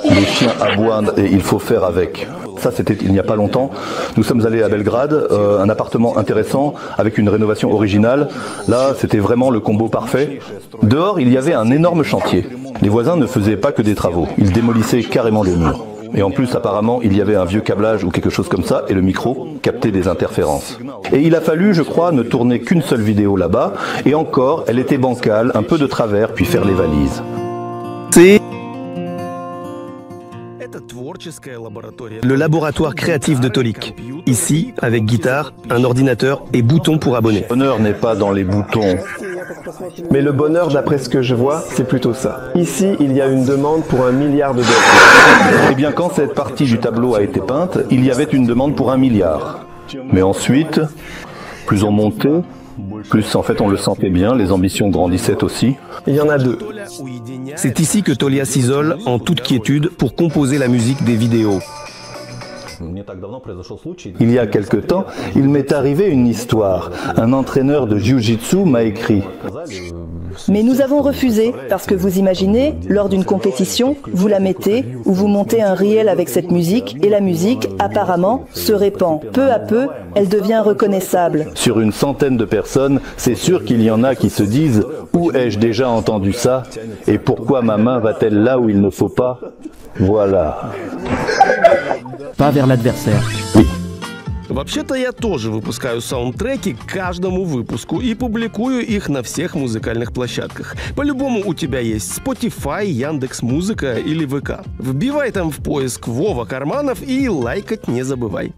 Les chiens aboient et il faut faire avec. Ça, c'était il n'y a pas longtemps. Nous sommes allés à Belgrade, un appartement intéressant, avec une rénovation originale. Là, c'était vraiment le combo parfait. Dehors, il y avait un énorme chantier. Les voisins ne faisaient pas que des travaux, ils démolissaient carrément les murs. Et en plus, apparemment, il y avait un vieux câblage ou quelque chose comme ça, et le micro captait des interférences. Et il a fallu, je crois, ne tourner qu'une seule vidéo là-bas, et encore, elle était bancale, un peu de travers, puis faire les valises. C'est le laboratoire créatif de Tolik. Ici, avec guitare, un ordinateur et boutons pour abonner. Le bonheur n'est pas dans les boutons. Mais le bonheur, d'après ce que je vois, c'est plutôt ça. Ici, il y a une demande pour $1 milliard. Eh bien, quand cette partie du tableau a été peinte, il y avait une demande pour $1 milliard. Mais ensuite, plus on montait, plus en fait on le sentait bien, les ambitions grandissaient aussi. Il y en a deux. C'est ici que Tolia s'isole en toute quiétude pour composer la musique des vidéos. Il y a quelque temps, il m'est arrivé une histoire. Un entraîneur de jiu-jitsu m'a écrit. Mais nous avons refusé, parce que vous imaginez, lors d'une compétition, vous la mettez, ou vous montez un réel avec cette musique, et la musique, apparemment, se répand. Peu à peu, elle devient reconnaissable. Sur une centaine de personnes, c'est sûr qu'il y en a qui se disent « Où ai-je déjà entendu ça ? Et pourquoi ma main va-t-elle là où il ne faut pas ?» Voilà. Pas vers l'adversaire. Oui. Вообще-то я тоже выпускаю саундтреки к каждому выпуску и публикую их на всех музыкальных площадках. По-любому у тебя есть Spotify, Яндекс.Музыка или ВК. Вбивай там в поиск Вова Карманов и лайкать не забывай.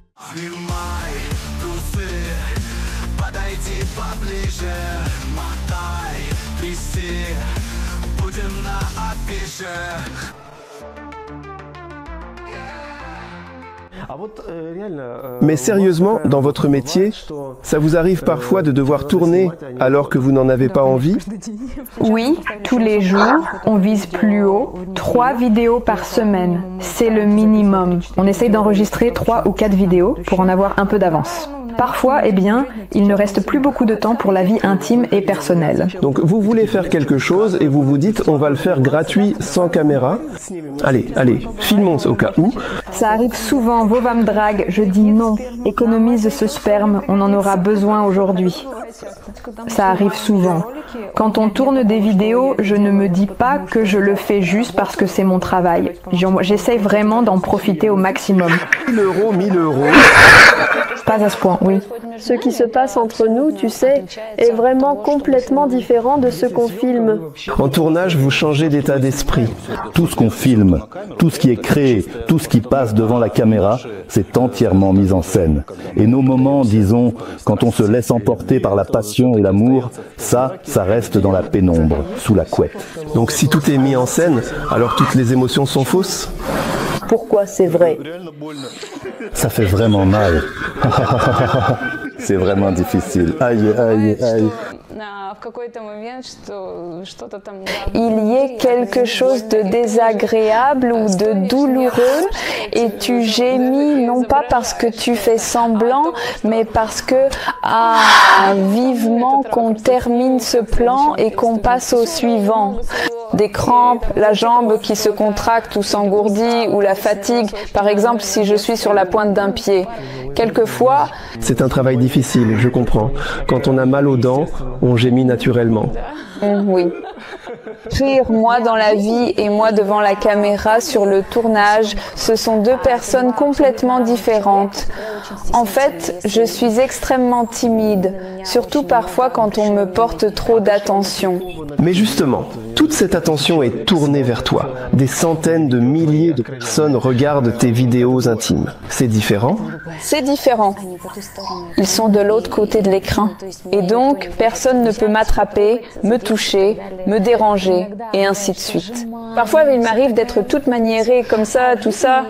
Mais sérieusement, dans votre métier, ça vous arrive parfois de devoir tourner alors que vous n'en avez pas envie? Oui, tous les jours, on vise plus haut, 3 vidéos par semaine. C'est le minimum. On essaye d'enregistrer 3 ou 4 vidéos pour en avoir un peu d'avance. Parfois, eh bien, il ne reste plus beaucoup de temps pour la vie intime et personnelle. Donc vous voulez faire quelque chose et vous vous dites on va le faire gratuit sans caméra. Allez, filmons au cas où. Ça arrive souvent, Vova me drague, je dis non, économise ce sperme, on en aura besoin aujourd'hui. Ça arrive souvent. Quand on tourne des vidéos, je ne me dis pas que je le fais juste parce que c'est mon travail. J'essaie vraiment d'en profiter au maximum. 1 000 €, 1 000 €. Pas à ce point, oui. Ce qui se passe entre nous, tu sais, est vraiment complètement différent de ce qu'on filme. En tournage, vous changez d'état d'esprit. Tout ce qu'on filme, tout ce qui est créé, tout ce qui passe devant la caméra, c'est entièrement mis en scène. Et nos moments, disons, quand on se laisse emporter par la passion et l'amour, ça reste dans la pénombre, sous la couette. Donc si tout est mis en scène, alors toutes les émotions sont fausses? Pourquoi c'est vrai? Ça fait vraiment mal. C'est vraiment difficile. Aïe, aïe, aïe. Il y ait quelque chose de désagréable ou de douloureux et tu gémis non pas parce que tu fais semblant, mais parce que vivement qu'on termine ce plan et qu'on passe au suivant. Des crampes, la jambe qui se contracte ou s'engourdit, ou la fatigue, par exemple si je suis sur la pointe d'un pied. Quelquefois... C'est un travail difficile, je comprends. Quand on a mal aux dents, on gémit naturellement. Oui. Rire, moi dans la vie et moi devant la caméra sur le tournage, ce sont deux personnes complètement différentes. En fait, je suis extrêmement timide, surtout parfois quand on me porte trop d'attention. Mais justement, toute cette attention est tournée vers toi. Des centaines de milliers de personnes regardent tes vidéos intimes. C'est différent? C'est différent. Ils sont de l'autre côté de l'écran. Et donc, personne ne peut m'attraper, me toucher, me déranger, et ainsi de suite. Parfois, il m'arrive d'être toute maniérée comme ça, tout ça.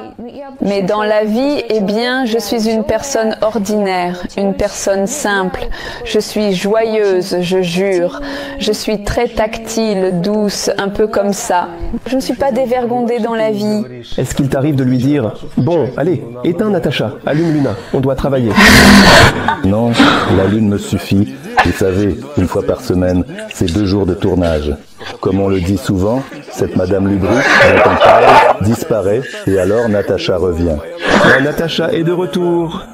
Mais dans la vie, eh bien, je suis une personne ordinaire, une personne simple. Je suis joyeuse, je jure. Je suis très tactile, douce, un peu comme ça. Je ne suis pas dévergondée dans la vie. Est-ce qu'il t'arrive de lui dire « Bon, allez, éteins Natacha, allume Luna, on doit travailler ». Non, la lune me suffit. Vous savez, une fois par semaine, c'est 2 jours de tournage. Comme on le dit souvent, cette Madame Lubru, dont on parle, disparaît et alors Natacha revient. Natacha est de retour.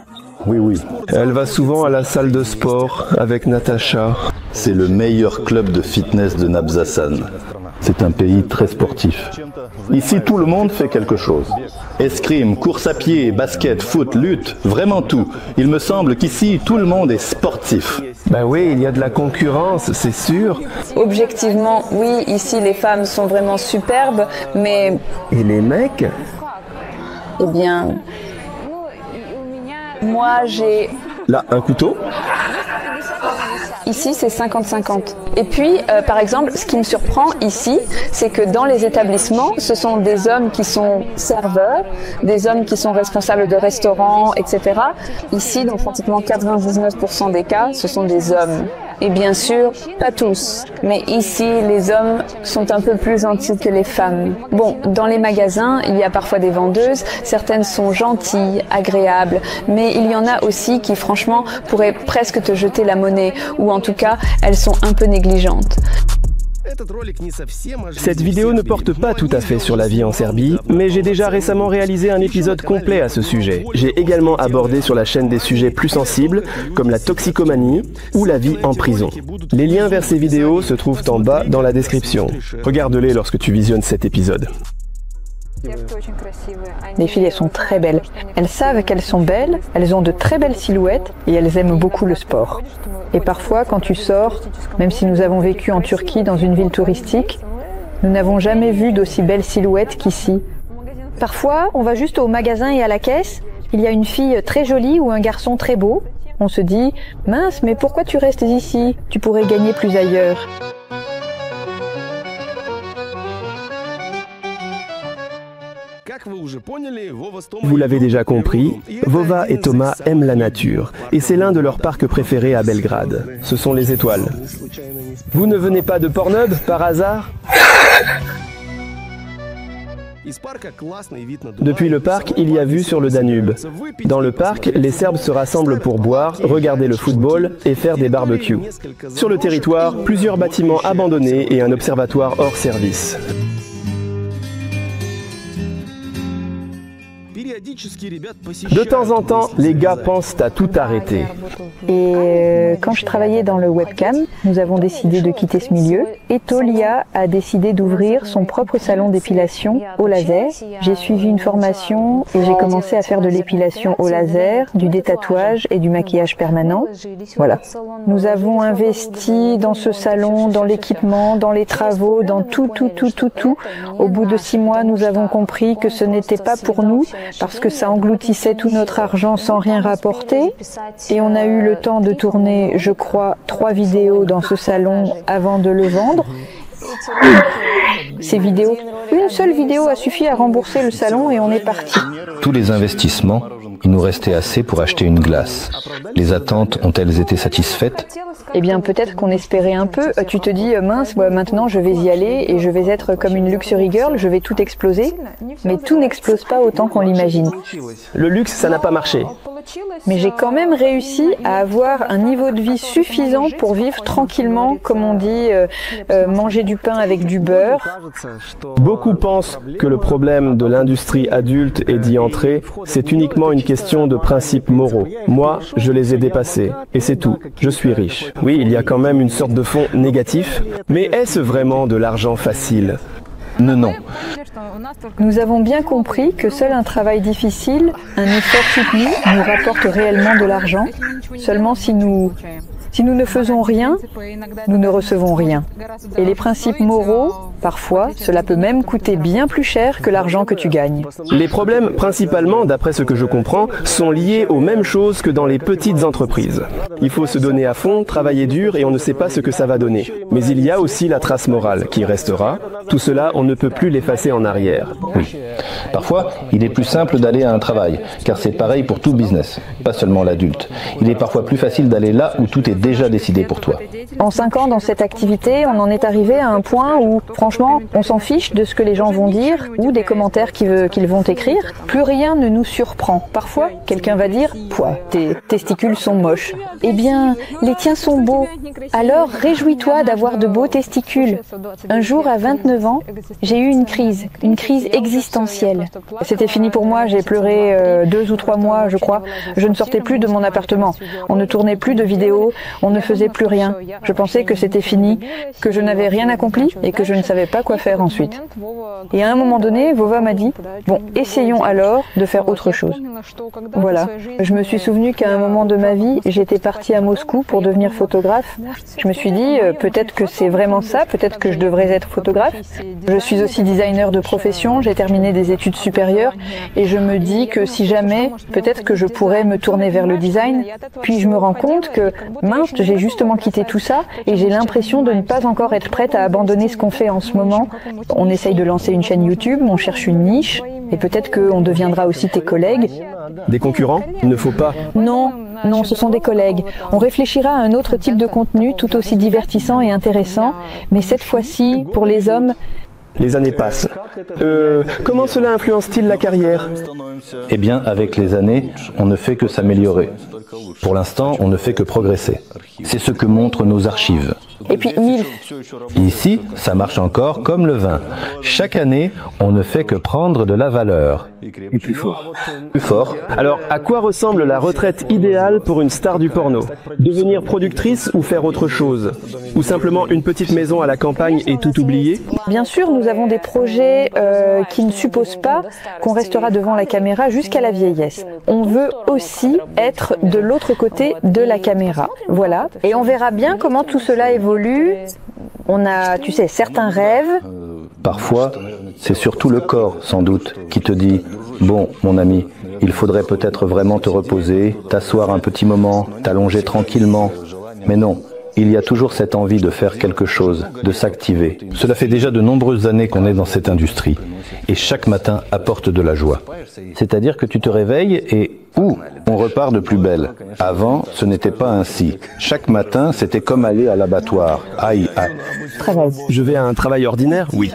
Oui, oui. Elle va souvent à la salle de sport avec Natacha. C'est le meilleur club de fitness de Nabzassan. C'est un pays très sportif. Ici, tout le monde fait quelque chose. Escrime, course à pied, basket, foot, lutte, vraiment tout. Il me semble qu'ici, tout le monde est sportif. Ben oui, il y a de la concurrence, c'est sûr. Objectivement, oui, ici les femmes sont vraiment superbes, mais... Et les mecs? Eh bien... Moi, j'ai... Là, un couteau? Ici, c'est 50-50. Et puis, par exemple, ce qui me surprend ici, c'est que dans les établissements, ce sont des hommes qui sont serveurs, des hommes qui sont responsables de restaurants, etc. Ici, dans pratiquement 99% des cas, ce sont des hommes. Et bien sûr, pas tous. Mais ici, les hommes sont un peu plus gentils que les femmes. Bon, dans les magasins, il y a parfois des vendeuses. Certaines sont gentilles, agréables. Mais il y en a aussi qui, franchement, pourraient presque te jeter la monnaie. Ou en tout cas, elles sont un peu négligentes. Cette vidéo ne porte pas tout à fait sur la vie en Serbie, mais j'ai déjà récemment réalisé un épisode complet à ce sujet. J'ai également abordé sur la chaîne des sujets plus sensibles, comme la toxicomanie ou la vie en prison. Les liens vers ces vidéos se trouvent en bas dans la description. Regarde-les lorsque tu visionnes cet épisode. Les filles, elles sont très belles. Elles savent qu'elles sont belles, elles ont de très belles silhouettes et elles aiment beaucoup le sport. Et parfois, quand tu sors, même si nous avons vécu en Turquie dans une ville touristique, nous n'avons jamais vu d'aussi belles silhouettes qu'ici. Parfois, on va juste au magasin et à la caisse, il y a une fille très jolie ou un garçon très beau. On se dit « Mince, mais pourquoi tu restes ici? Tu pourrais gagner plus ailleurs. » Vous l'avez déjà compris, Vova et Thomas aiment la nature, et c'est l'un de leurs parcs préférés à Belgrade. Ce sont les étoiles. Vous ne venez pas de Pornhub, par hasard? Depuis le parc, il y a vue sur le Danube. Dans le parc, les Serbes se rassemblent pour boire, regarder le football et faire des barbecues. Sur le territoire, plusieurs bâtiments abandonnés et un observatoire hors service. De temps en temps, les gars pensent à tout arrêter. Et quand je travaillais dans le webcam, nous avons décidé de quitter ce milieu. Et Tolia a décidé d'ouvrir son propre salon d'épilation au laser. J'ai suivi une formation et j'ai commencé à faire de l'épilation au laser, du détatouage et du maquillage permanent. Voilà. Nous avons investi dans ce salon, dans l'équipement, dans les travaux, dans tout. Au bout de 6 mois, nous avons compris que ce n'était pas pour nous, parce que ça engloutissait tout notre argent sans rien rapporter. Et on a eu le temps de tourner, je crois, 3 vidéos dans ce salon avant de le vendre. Ces vidéos, une seule vidéo a suffi à rembourser le salon et on est parti. Tous les investissements, il nous restait assez pour acheter une glace. Les attentes ont-elles été satisfaites? Eh bien, peut-être qu'on espérait un peu. Tu te dis, mince, maintenant je vais y aller et je vais être comme une luxury girl, je vais tout exploser. Mais tout n'explose pas autant qu'on l'imagine. Le luxe, ça n'a pas marché. Mais j'ai quand même réussi à avoir un niveau de vie suffisant pour vivre tranquillement, comme on dit, manger du pain avec du beurre. Beaucoup pensent que le problème de l'industrie adulte et d'y entrer, c'est uniquement une question de principes moraux. Moi, je les ai dépassés, et c'est tout. Je suis riche. Oui, il y a quand même une sorte de fond négatif, mais est-ce vraiment de l'argent facile? Non. Nous avons bien compris que seul un travail difficile, un effort soutenu, nous rapporte réellement de l'argent. Seulement si nous Si nous ne faisons rien, nous ne recevons rien. Et les principes moraux, parfois, cela peut même coûter bien plus cher que l'argent que tu gagnes. Les problèmes, principalement, d'après ce que je comprends, sont liés aux mêmes choses que dans les petites entreprises. Il faut se donner à fond, travailler dur et on ne sait pas ce que ça va donner. Mais il y a aussi la trace morale qui restera. Tout cela, on ne peut plus l'effacer en arrière. Oui. Parfois, il est plus simple d'aller à un travail, car c'est pareil pour tout business, pas seulement l'adulte. Il est parfois plus facile d'aller là où tout est déjà décidé pour toi. En 5 ans dans cette activité, on en est arrivé à un point où, franchement, on s'en fiche de ce que les gens vont dire ou des commentaires qu'ils vont écrire. Plus rien ne nous surprend. Parfois, quelqu'un va dire « Pouah, tes testicules sont moches ». Eh bien, les tiens sont beaux. Alors, réjouis-toi d'avoir de beaux testicules. Un jour, à 29 ans, j'ai eu une crise existentielle. C'était fini pour moi, j'ai pleuré 2 ou 3 mois, je crois. Je ne sortais plus de mon appartement. On ne tournait plus de vidéos, on ne faisait plus rien. Je pensais que c'était fini, que je n'avais rien accompli et que je ne savais pas quoi faire ensuite. Et à un moment donné, Vova m'a dit « Bon, essayons alors de faire autre chose ». Voilà. Je me suis souvenu qu'à un moment de ma vie, j'étais partie à Moscou pour devenir photographe. Je me suis dit peut-être que c'est vraiment ça, peut-être que je devrais être photographe. Je suis aussi designer de profession, j'ai terminé des études supérieures et je me dis que si jamais, peut-être que je pourrais me tourner vers le design. Puis je me rends compte que, mince, j'ai justement quitté tout ça et j'ai l'impression de ne pas encore être prête à abandonner ce qu'on fait en ce moment. On essaye de lancer une chaîne YouTube, on cherche une niche et peut-être qu'on deviendra aussi tes collègues. Des concurrents? Il ne faut pas. Non, ce sont des collègues. On réfléchira à un autre type de contenu tout aussi divertissant et intéressant, mais cette fois-ci, pour les hommes, les années passent. Comment cela influence-t-il la carrière? Eh bien, avec les années, on ne fait que s'améliorer. Pour l'instant, on ne fait que progresser. C'est ce que montrent nos archives. Et puis, MILF. Ici, ça marche encore comme le vin. Chaque année, on ne fait que prendre de la valeur. Et plus fort. Plus fort. Alors, à quoi ressemble la retraite idéale pour une star du porno? Devenir productrice ou faire autre chose? Ou simplement une petite maison à la campagne et tout oublier? Bien sûr, nous avons des projets qui ne supposent pas qu'on restera devant la caméra jusqu'à la vieillesse. On veut aussi être de l'autre côté de la caméra. Voilà. Et on verra bien comment tout cela évolue. On a, tu sais, certains rêves. Parfois, c'est surtout le corps, sans doute, qui te dit « Bon, mon ami, il faudrait peut-être vraiment te reposer, t'asseoir un petit moment, t'allonger tranquillement. » Mais non. Il y a toujours cette envie de faire quelque chose, de s'activer. Cela fait déjà de nombreuses années qu'on est dans cette industrie. Et chaque matin apporte de la joie. C'est-à-dire que tu te réveilles et on repart de plus belle. Avant, ce n'était pas ainsi. Chaque matin, c'était comme aller à l'abattoir. Aïe, aïe. Je vais à un travail ordinaire? Oui.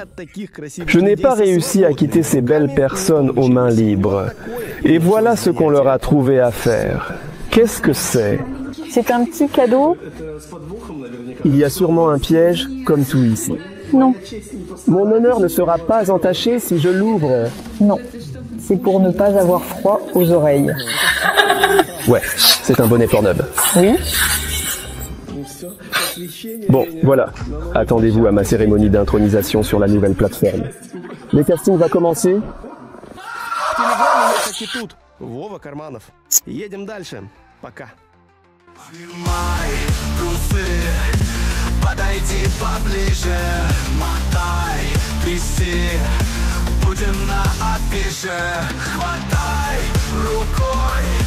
Je n'ai pas réussi à quitter ces belles personnes aux mains libres. Et voilà ce qu'on leur a trouvé à faire. Qu'est-ce que c'est? C'est un petit cadeau. Il y a sûrement un piège, comme tout ici. Non. Mon honneur ne sera pas entaché si je l'ouvre. Non. C'est pour ne pas avoir froid aux oreilles. Ouais, c'est un bonnet Pornhub. Oui. Bon, voilà. Attendez-vous à ma cérémonie d'intronisation sur la nouvelle plateforme. Le casting va commencer. Вова Карманов. Едем дальше. Пока. Снимай трусы, подойди поближе, мотай, тряси, будем на афише, хватай рукой.